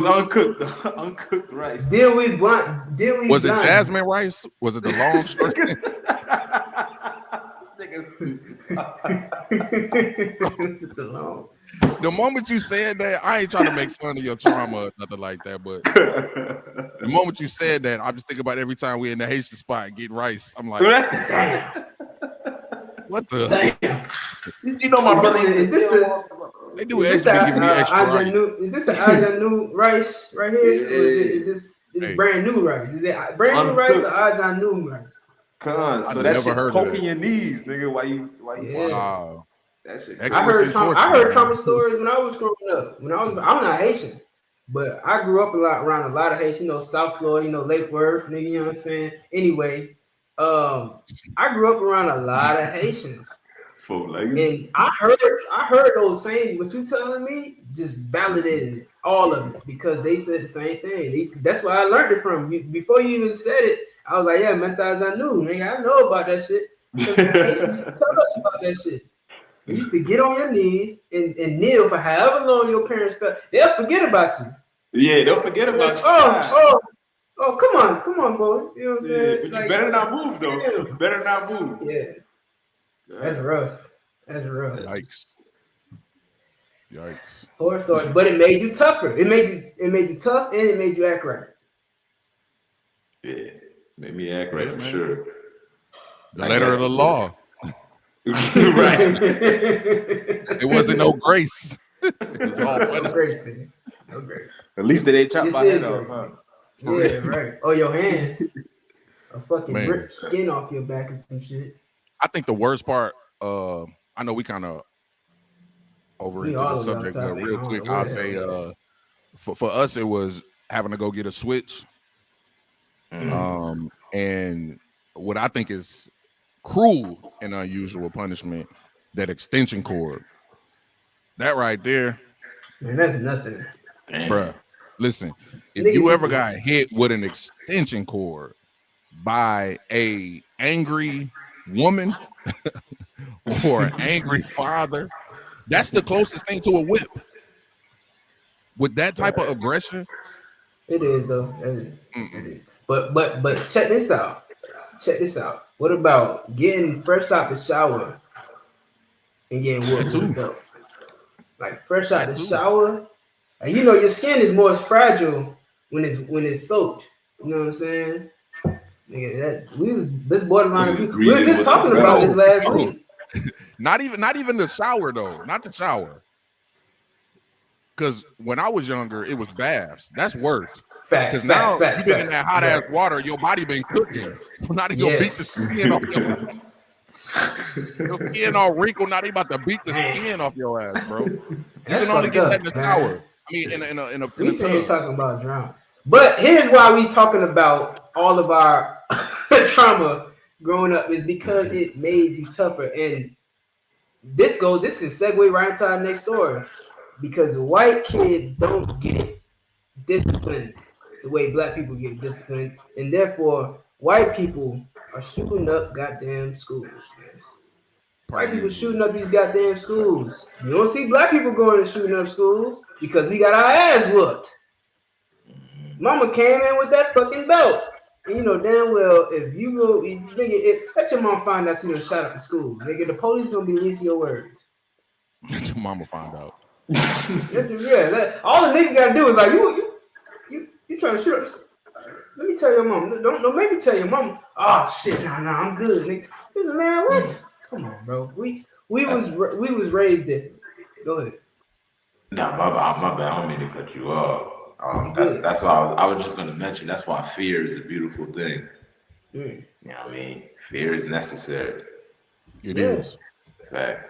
uncooked, uncooked rice. Was it jasmine rice? Was it the long string? The moment you said that, I ain't trying to make fun of your trauma or nothing like that, but the moment you said that, I just think about every time we in the Haitian spot getting rice. I'm like, damn. What the? Damn. You know my brother. Is this the? They do extra giving me extra rice. Is this the Ajanu rice right here? Or is this brand new rice? Is it brand new rice or Ajanu rice? So that shit poking your knees, nigga. Why you? Wow. That shit. I heard trauma stories when I was growing up. I'm not Haitian, but I grew up around a lot of Haitians. South Florida, Lake Worth, nigga. You know what I'm saying? Anyway, I grew up around a lot of Haitians. And I heard those saying what you telling me just validated it, all of it, because they said the same thing. That's where I learned it from. Before you even said it, I was like, yeah, mentas I knew. Nigga, I know about that shit. Haitians used to tell us about that shit. You used to get on your knees and kneel for however long your parents felt. They'll forget about you. Yeah, they'll forget about you. Oh, come on, boy. You know what I'm saying? But you better not move, though. You better not move. Yeah. That's rough. Yikes. Horror stories, but it made you tougher. It made you tough, and it made you act right. Yeah, made me act right. I'm sure. The letter of the law. Right. It wasn't no grace. It was all punishment. No grace. At least they didn't chop my head off, huh? Yeah, right. Oh, your hands. A fucking rip skin off your back or some shit. I think the worst part, I know we kind of over into the subject, but real quick, I'll say for us, it was having to go get a switch. And what I think is cruel and unusual punishment, that extension cord. That right there. Man, that's nothing. Bruh, listen, if you ever got hit with an extension cord by a angry woman or an angry father, that's the closest thing to a whip. With that type of aggression. It is, though. It is. But check this out. What about getting fresh out the shower and getting whooped up? Like fresh out the shower, and your skin is more fragile when it's soaked. You know what I'm saying? Nigga, this borderline. We was just talking about this last week. Not even the shower though. Not the shower. Because when I was younger, it was baths. That's worse. Because now you've been in that hot ass water, your body been cooking. Not even gonna beat the skin off your body. Your skin all wrinkled, not even about to beat the skin off your ass, bro. You can only get that in the shower. I mean, in a we sit here talking about drama. But here's why we talking about all of our trauma growing up, is because it made you tougher. And this can segue right into our next story, because white kids don't get disciplined the way black people get disciplined, and therefore white people are shooting up goddamn schools, man. White people shooting up these goddamn schools. You don't see black people going and shooting up schools because we got our ass whooped. Mama came in with that fucking belt. And you know damn well if you go, let your mom find out you done shot up the school. Nigga, the police gonna be leasing your words. Let your mama find out. All the nigga gotta do is like, you trying to shoot up the school. Let me tell your mom. Don't make me tell your mom. Oh shit, nah, I'm good, nigga. Listen, man, what? Come on, bro. We was raised different. Go ahead. No, my bad. I don't mean to cut you off. That's why I was just going to mention. That's why fear is a beautiful thing. You know what I mean? Fear is necessary. It is. Facts.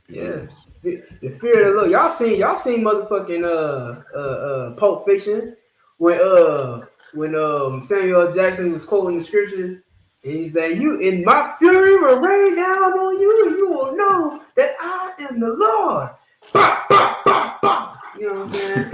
Yeah. The fear of the Lord. Y'all seen motherfucking Pulp Fiction when Samuel Jackson was quoting the scripture, and he said, "You in my fury will rain down on you, and you will know that I am the Lord." Bah, bah, bah, bah. You know what I'm saying?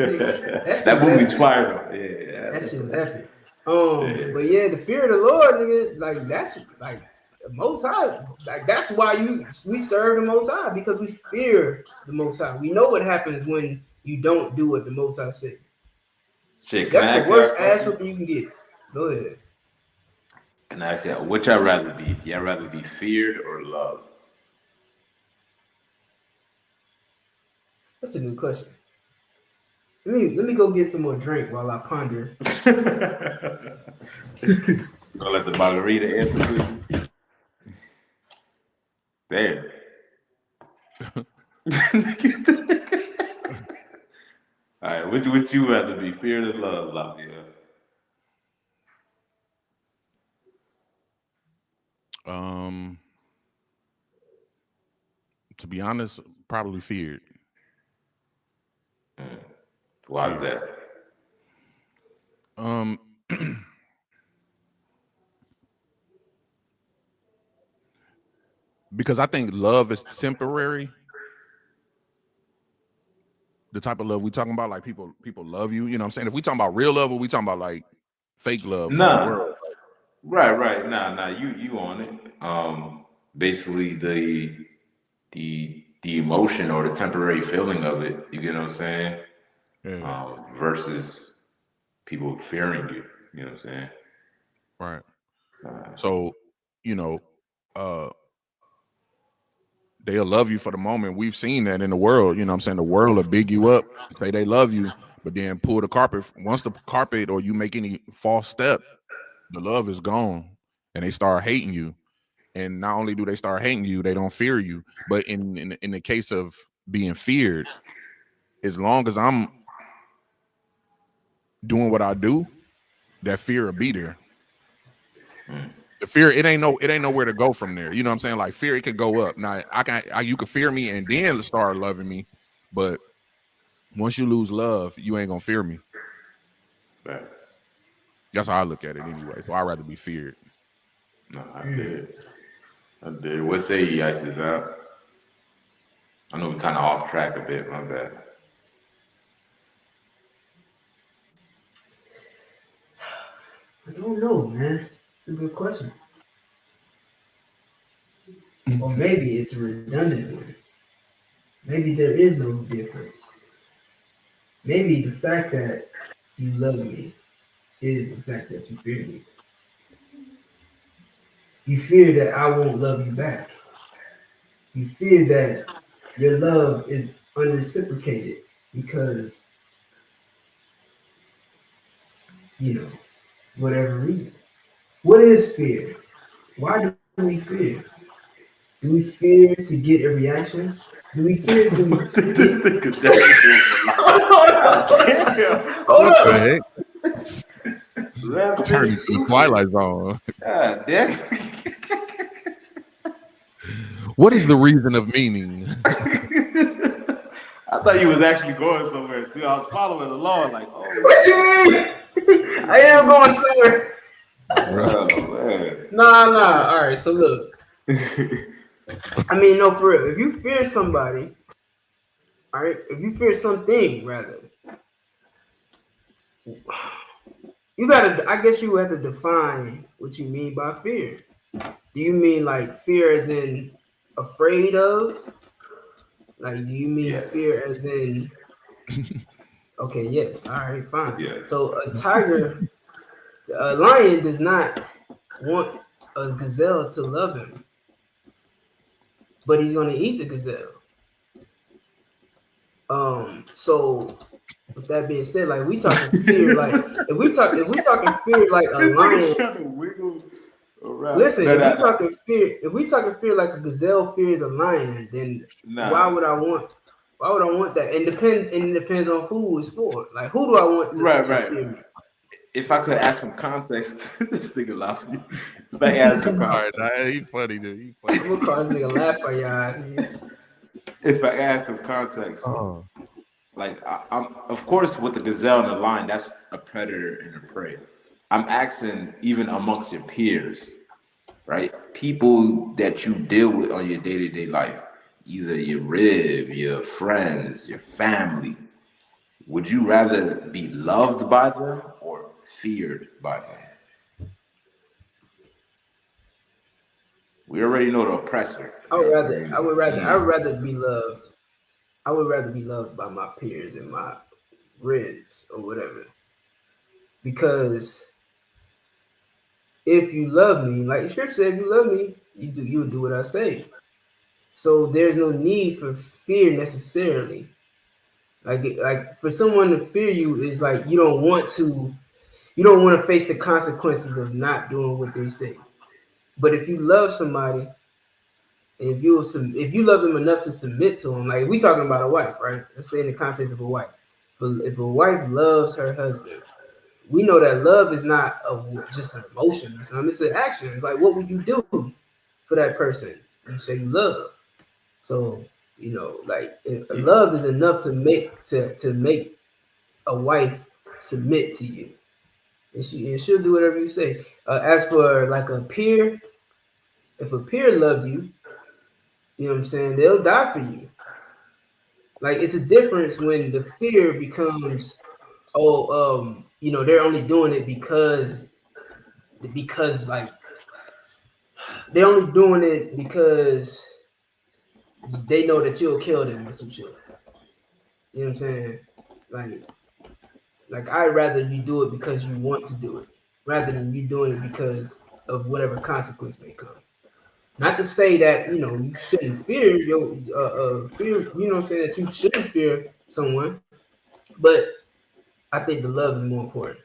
That movie's fire. Yeah, that shit was epic. But yeah, the fear of the Lord, nigga, like that's like the Most High. Like that's why we serve the Most High, because we fear the Most High. We know what happens when you don't do what the Most High said. Shit, that's the worst ass whooping you can get. Go ahead. Can I ask you, which I'd rather be? Y'all rather be feared or loved? That's a good question. Let me go get some more drink while I ponder. Gonna let the margarita answer to you. Damn. All right, which would you rather be, feared or loved, Lafayette? To be honest, probably feared. Why is that? Because I think love is temporary. The type of love we talking about, like people love you. You know what I'm saying? If we talking about real love, or we talking about like fake love? Nah. Right. Nah. You on it. Basically the emotion or the temporary feeling of it. You get what I'm saying? Yeah. Versus people fearing you. You know what I'm saying? Right. So, you know, they'll love you for the moment. We've seen that in the world. You know what I'm saying? The world will big you up, say they love you, but then pull the carpet. Once the carpet or you make any false step, the love is gone and they start hating you. And not only do they start hating you, they don't fear you. But in the case of being feared, as long as I'm doing what I do, that fear will be there. The fear, it ain't nowhere to go from there. You know what I'm saying? Like fear, it could go up. Now you could fear me and then start loving me, but once you lose love, you ain't gonna fear me. Right. That's how I look at it anyway. So I'd rather be feared. No, I did. What say you, Itazab? I know we kind of off track a bit. My bad. I don't know, man. It's a good question. Or maybe it's a redundant one. Maybe there is no difference. Maybe the fact that you love me is the fact that you fear me. You fear that I won't love you back. You fear that your love is unreciprocated because, you know, whatever reason. What is fear? Why do we fear? Do we fear to get a reaction? Do we fear to get... Hold up. Turn the Twilight Zone. What is the reason of meaning? I thought you was actually going somewhere too. I was following along, like, oh. What you mean? I am going somewhere. Oh, man. Nah. All right, so look. I mean, no, for real. If you fear somebody, all right, if you fear something, rather, you gotta. I guess you have to define what you mean by fear. Do you mean like fear as in afraid of? Like, do you mean Yes. fear as in? Okay, yes. All right, fine. Yes. So a lion does not want a gazelle to love him, but he's gonna eat the gazelle. So with that being said, like we talking fear, like if we talking fear like a lion. Trying to wiggle around. Listen, if we talking fear like a gazelle fears a lion, then why would I want that? And it depends on who it's for. Like, who do I want to fear me? If I could add some context, this nigga laughing. If I add some context, he funny, dude. He funny. I'm gonna cause this nigga laugh for y'all. If I add some context, like I'm, of course, with the gazelle and the lion, that's a predator and a prey. I'm asking even amongst your peers, right? People that you deal with on your day-to-day life, either your rib, your friends, your family. Would you rather be loved by them or feared by them? We already know the oppressor. I would rather be loved. I would rather be loved by my peers and my ribs or whatever. Because if you love me, like the scripture said, if you love me, you would do what I say. So there's no need for fear necessarily. Like for someone to fear you is like you don't want to face the consequences of not doing what they say. But if you love somebody, if you love them enough to submit to them, like we talking about a wife, right? Let's say in the context of a wife. If a wife loves her husband, we know that love is not just an emotion. It's an action. It's like, what would you do for that person? You say you love. So, like love is enough to make a wife submit to you, and she'll do whatever you say. As for like a peer, if a peer loved you, you know what I'm saying, they'll die for you. Like, it's a difference when the fear becomes, they're only doing it because like they're only doing it because they know that you'll kill them or some shit. You know what I'm saying? Like I'd rather you do it because you want to do it, rather than you doing it because of whatever consequence may come. Not to say that you shouldn't fear fear. You know what I'm saying, that you shouldn't fear someone, but I think the love is more important.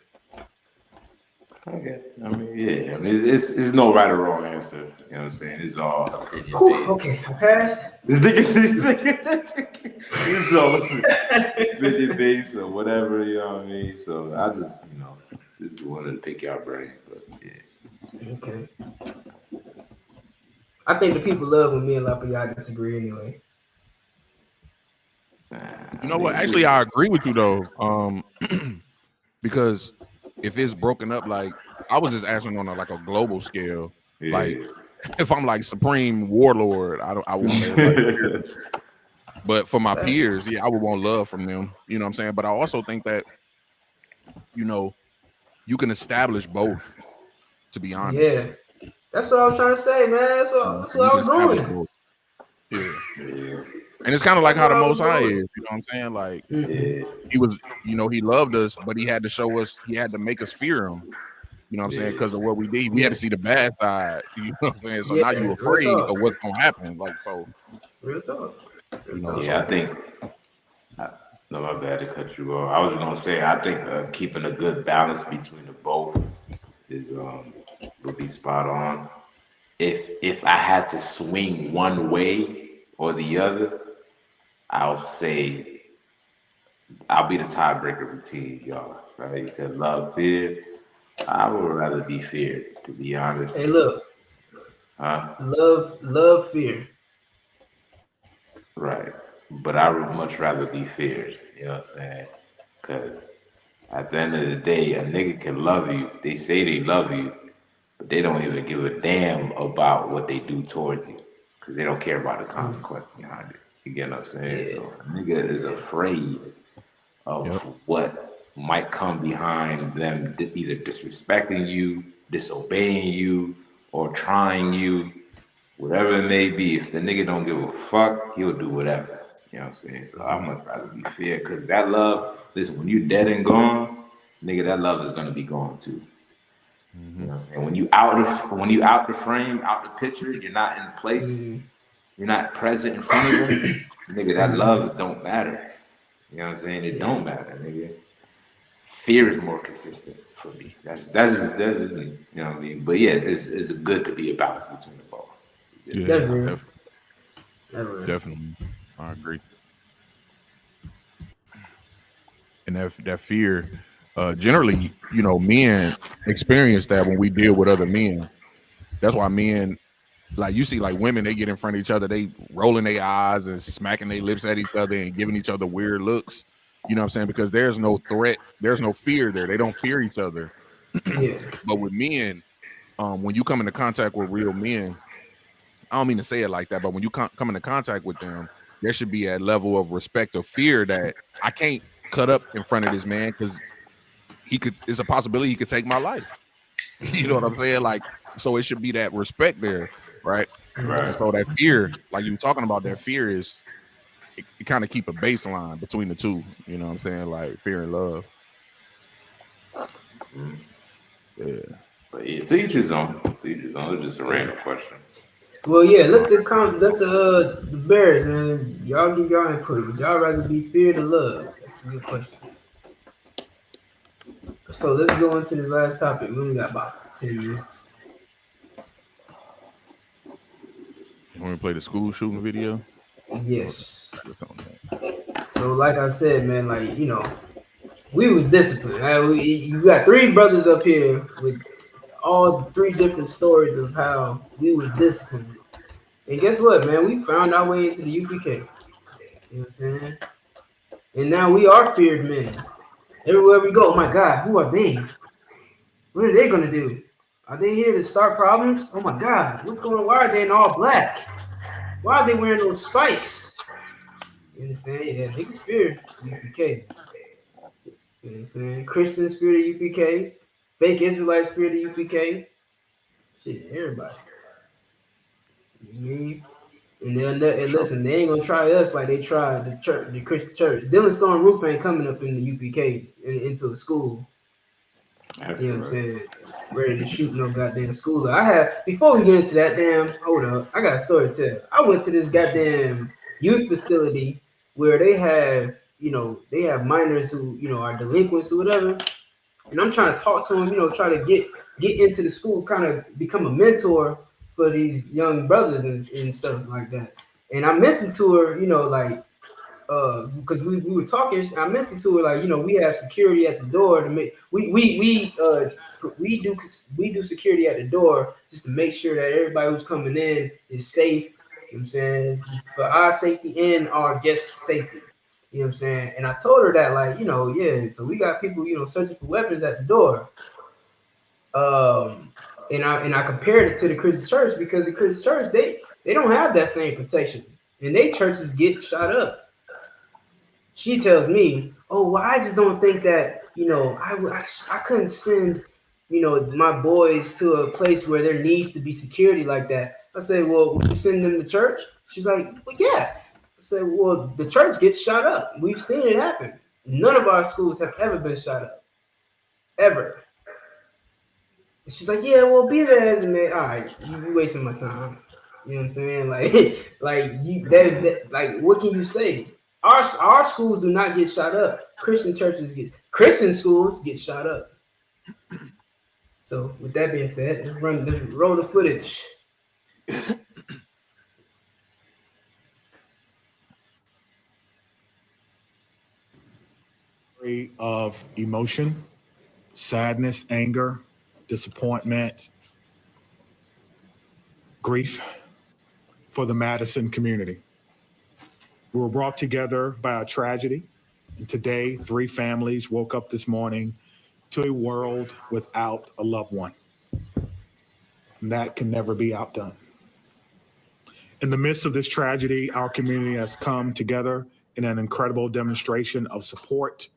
Okay. I mean, it's no right or wrong answer. You know what I'm saying? It's all opinion based. Okay, I passed. It's all opinion based or whatever, you know what I mean? So I just wanted to pick your brain, but yeah. Okay. I think the people love when me and Lafayette disagree anyway. You know what? Actually, I agree with you though. Because if it's broken up, like I was just asking on a global scale. Yeah. Like if I'm like supreme warlord, I want everybody. But for my peers, yeah, I would want love from them. You know what I'm saying? But I also think that, you can establish both, to be honest. Yeah. That's what I was trying to say, man. That's what I was doing. Yeah. And it's kind of like how the Most High is, you know what I'm saying? Like he was, he loved us, but he had to show us, he had to make us fear him. You know what I'm saying? Because of what we did. We had to see the bad side. You know what I'm saying? So now you're afraid of what's gonna happen. Like, so real talk. I think no, my bad to cut you off. I was gonna say I think keeping a good balance between the both is would be spot on. If I had to swing one way or the other, I'll say I'll be the tiebreaker between y'all. Right? You said love, fear. I would rather be feared, to be honest. Hey, look. Love, fear. Right. But I would much rather be feared. You know what I'm saying? Because at the end of the day, a nigga can love you. They say they love you, but they don't even give a damn about what they do towards you. because they don't care about the consequence behind it. You get what I'm saying? So a nigga is afraid of what might come behind them either disrespecting you, disobeying you, or trying you, whatever it may be. If the nigga don't give a fuck, he'll do whatever. You know what I'm saying? So I'd much rather be fair, because that love, listen, when you dead and gone, nigga, that love is gonna be gone too. You know what I'm saying? When you out the frame, out the picture, you're not in place, you're not present in front of them, nigga, that love don't matter. You know what I'm saying? It don't matter, nigga. Fear is more consistent for me. That's just, you know what I mean? But yeah, it's good to be a balance between the both. Yeah, definitely. I agree. And that fear, generally, you know, men experience that when we deal with other men. That's why men, like you see, like women, they get in front of each other, they rolling their eyes and smacking their lips at each other and giving each other weird looks. You know what I'm saying? Because there's no threat, there's no fear there. They don't fear each other. But with men, when you come into contact with real men, I don't mean to say it like that, but when you come into contact with them, there should be a level of respect or fear that I can't cut up in front of this man because it's a possibility he could take my life. You know what I'm saying? Like, so it should be that respect there, right? And so that fear, like you were talking about, that fear is it kind of keep a baseline between the two. You know what I'm saying? Like fear and love. Yeah. But yeah, to each his own. To each his own. It's just a random question. Well, yeah, let the Bears, man. Y'all give y'all input. Would y'all rather be feared or loved? That's a good question. So let's go into this last topic. We only got about 10 minutes. You want to play the school shooting video? Yes. So like I said, man, like, you know, we was disciplined. Right? You got three brothers up here with all three different stories of how we were disciplined. And guess what, man? We found our way into the UPK. You know what I'm saying? And now we are feared men. Everywhere we go, oh my God, who are they? What are they gonna do? Are they here to start problems? Oh my God, what's going on? Why are they in all black? Why are they wearing those spikes? You understand? Yeah, niggas fear UPK. You know what I'm saying? Christians fear the UPK. Fake Israelites fear the UPK. Shit, everybody. You know what I mean? And listen, they ain't gonna try us like they tried the church, the Christian church. Dylan Storm Roof ain't coming up in the UPK into a school. That's you know what I'm saying? Ready to shoot no goddamn school. Before we get into that, hold up. I got a story to tell. I went to this goddamn youth facility where they have minors who, are delinquents or whatever. And I'm trying to talk to them, try to get into the school, kind of become a mentor for these young brothers and stuff like that. And I mentioned to her, because we were talking, I mentioned to her, like, we have security at the door to make we do security at the door just to make sure that everybody who's coming in is safe. You know what I'm saying? It's for our safety and our guests' safety. You know what I'm saying? And I told her that, like, so we got people, searching for weapons at the door. And I compared it to the Christian church because the Christian church, they don't have that same protection. And they churches get shot up. She tells me, oh, well, I just don't think that, I couldn't send, my boys to a place where there needs to be security like that. I said, well, would you send them to church? She's like, well, yeah. I said, well, the church gets shot up. We've seen it happen. None of our schools have ever been shot up. Ever. And she's like, yeah, well, be there as a man. All right, you wasting my time. You know what I'm saying? Like, what can you say? Our schools do not get shot up. Christian schools get shot up. So with that being said, let's roll the footage. Of emotion, sadness, anger, disappointment, grief for the Madison community. We were brought together by a tragedy, and today 3 families woke up this morning to a world without a loved one. And that can never be outdone. In the midst of this tragedy, our community has come together in an incredible demonstration of support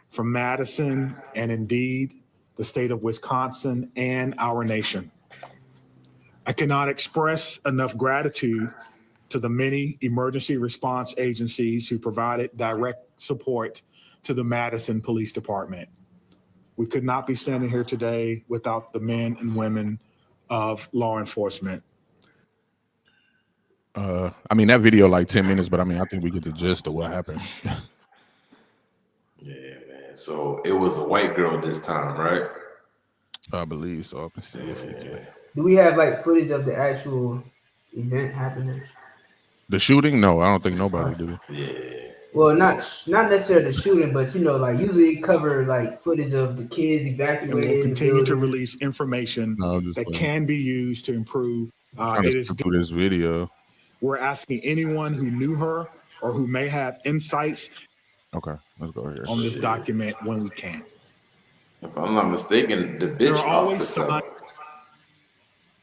from Madison and indeed the state of Wisconsin and our nation. I cannot express enough gratitude to the many emergency response agencies who provided direct support to the Madison Police Department. We could not be standing here today without the men and women of law enforcement. I mean, that video like 10 minutes, but I mean, I think we get the gist of what happened. Yeah, man. So it was a white girl this time, right? I believe so. I can see if we can. Do we have like footage of the actual event happening? The shooting? No, I don't think nobody do. Yeah. Well, not necessarily the shooting, but you know, like usually cover like footage of the kids And evacuating. we'll the continue to building. release information that can be used to improve. Trying to skip through this video. We're asking anyone who knew her or who may have insights. Okay, let's go here. On this document when we can. If I'm not mistaken, the bitch There are always signs.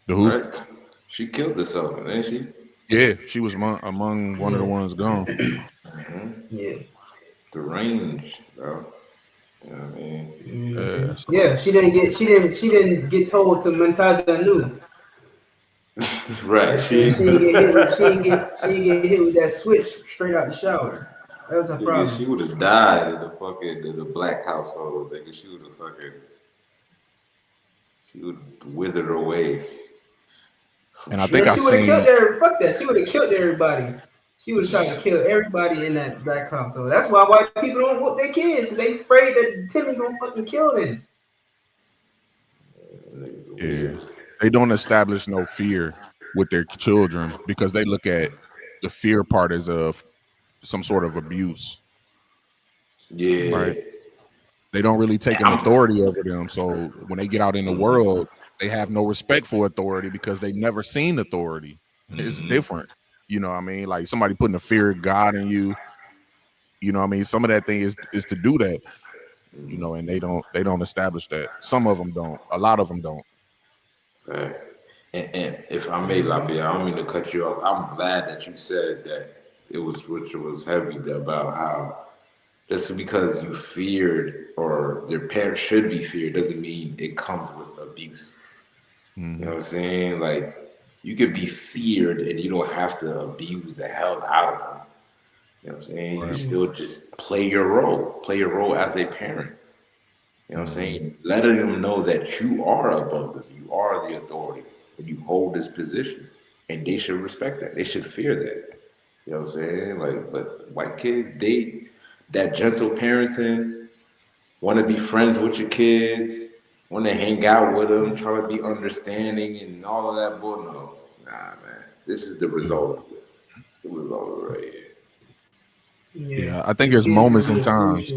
The who? Right? She killed herself, didn't she? Yeah, she was among one of the ones gone. Yeah. The range, bro. You know what I mean? Yeah, she didn't get told to montage anew. Right. She didn't get hit with that switch straight out the shower. That was a problem. She would have died in the black household. Nigga. She would have withered away. And I think she would have killed everybody. Fuck that. She would have killed everybody. She would have tried to kill everybody in that black household. That's why white people don't whoop their kids, because they afraid that Timmy gonna fucking kill them. Yeah, they don't establish no fear with their children because they look at the fear part as of some sort of abuse. Yeah. Right. They don't really take an authority over them. So when they get out in the world, they have no respect for authority because they've never seen authority. It's different. You know what I mean? Like somebody putting the fear of God in you. You know what I mean? Some of that thing is to do that. You know, and they don't establish that. Some of them don't. A lot of them don't. Right. And if I may, Lapia, I don't mean to cut you off. I'm glad that you said that it was heavy about how just because you feared or their parents should be feared doesn't mean it comes with abuse. You know what I'm saying? Like you could be feared and you don't have to abuse the hell out of them. You know what I'm saying? Right. You still just play your role as a parent. You know what I'm saying? Letting them know that you are above them, you are the authority, and you hold this position, and they should respect that. They should fear that. You know what I'm saying? Like, but white kids, that gentle parenting, want to be friends with your kids, want to hang out with them, try to be understanding, and all of that. Boy, no, nah, man. This is the result of it. It's the result of it right here. Yeah, I think there's moments in times.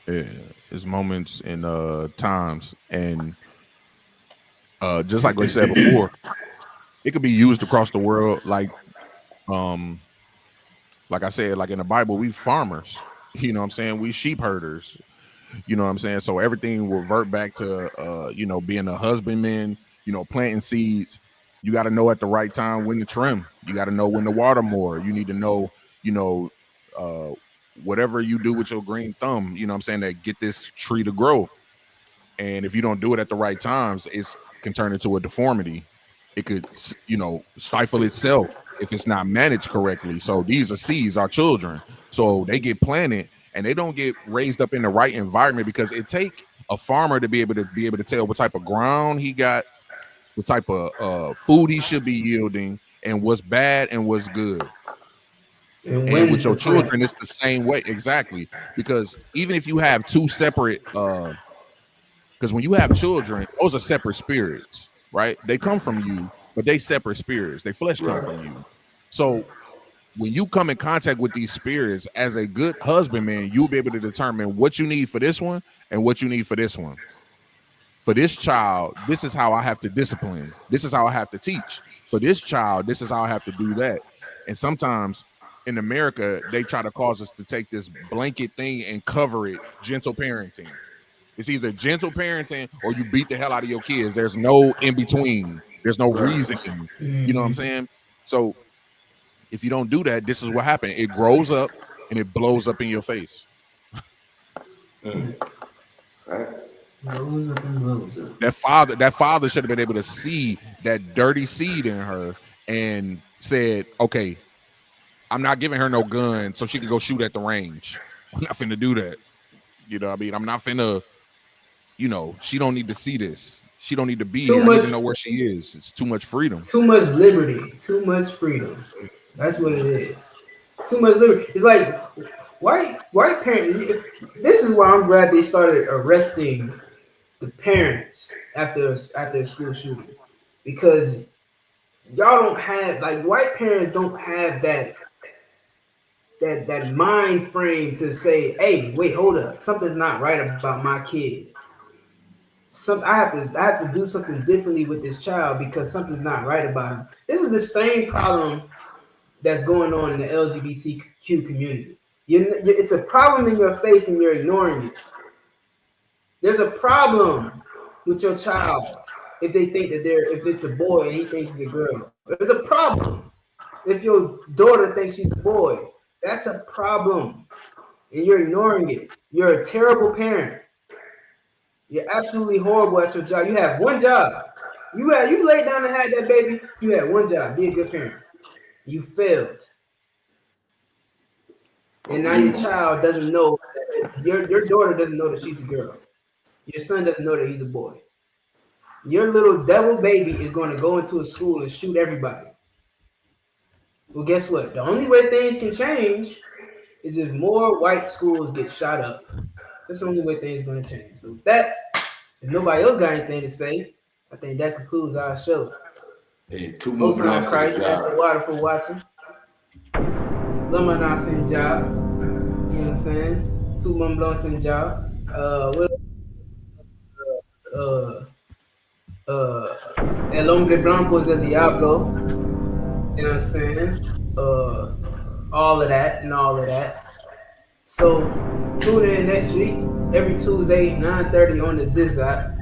Yeah, there's moments in times, and just like we said before, it could be used across the world. Like I said, like in the Bible, we farmers. You know what I'm saying? We sheep herders. You know what I'm saying? So everything will revert back to being a husbandman. You know, planting seeds. You got to know at the right time when to trim. You got to know when to water more. You need to know, whatever you do with your green thumb, you know what I'm saying, that get this tree to grow. And if you don't do it at the right times, it can turn into a deformity. It could, stifle itself if it's not managed correctly. So these are seeds, our children. So they get planted and they don't get raised up in the right environment because it take a farmer to be able to tell what type of ground he got, what type of food he should be yielding, and what's bad and what's good. And with your children, it's the same way. Exactly. Because even if you have two separate, because when you have children, those are separate spirits, right? They come from you, but they separate spirits. They flesh come from you. So when you come in contact with these spirits as a good husbandman, you'll be able to determine what you need for this one and what you need for this one. For this child, this is how I have to discipline. This is how I have to teach. For this child, this is how I have to do that. And sometimes in America, they try to cause us to take this blanket thing and cover it gentle parenting. It's either gentle parenting or you beat the hell out of your kids. There's no in between. There's no reasoning. You know what I'm saying? So if you don't do that, this is what happened. It grows up and it blows up in your face. That father should have been able to see that dirty seed in her and said, okay, I'm not giving her no gun so she could go shoot at the range. I'm not finna do that. You know what I mean? I'm not finna, you know, she don't need to see this. She don't need to be here. I need to know where she is. It's too much freedom. Too much liberty. Too much freedom. That's what it is. It's too much liberty. It's like white parents. This is why I'm glad they started arresting the parents after a school shooting, because y'all don't have, like, white parents don't have that mind frame to say, hey, wait, hold up, something's not right about my kid. I have to do something differently with this child because something's not right about him. This is the same problem that's going on in the LGBTQ community. It's a problem in your face and you're ignoring it. There's a problem with your child if they think that if it's a boy and he thinks it's a girl. There's a problem if your daughter thinks she's a boy. That's a problem, and you're ignoring it. You're a terrible parent. You're absolutely horrible at your job. You have one job. You laid down and had that baby. You had one job: be a good parent. You failed, and now your child doesn't know. Your daughter doesn't know that she's a girl. Your son doesn't know that he's a boy. Your little devil baby is going to go into a school and shoot everybody. Well, guess what? The only way things can change is if more white schools get shot up. That's the only way things are going to change. So if nobody else got anything to say, I think that concludes our show. Hey, two more blessings, Christ, after water for watching. Lama sin job. You know what I'm saying? Two more blessings job. El hombre blanco es el diablo. You know what I'm saying? All of that. So tune in next week, every Tuesday, 9:30 on the Itazab.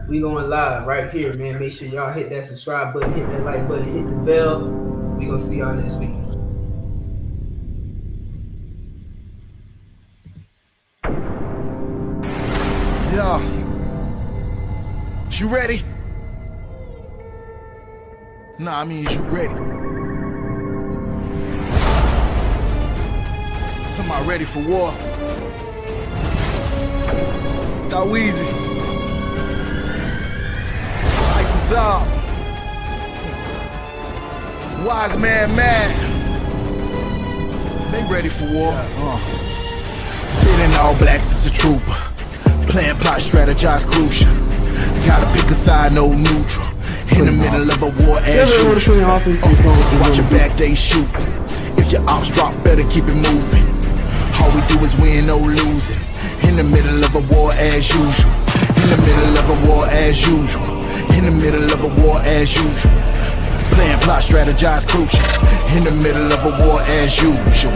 We going live right here, man. Make sure y'all hit that subscribe button, hit that like button, hit the bell. We gonna see y'all next week. Yeah. You ready? Nah, I mean, is you ready? Somebody ready for war? Thaweezy. Itazab. Wise man mad. They ready for war. Feeling all blacks is a trooper. Plan, plot, strategize, crucial. Gotta pick a side, no neutral. In the middle of a war as usual. Watch your back, they shoot. If your ops drop, better keep it moving. All we do is win, no losing. In the middle of a war as usual. In the middle of a war as usual. In the middle of a war as usual. Plan, plot, strategize, crucial. In the middle of a war as usual.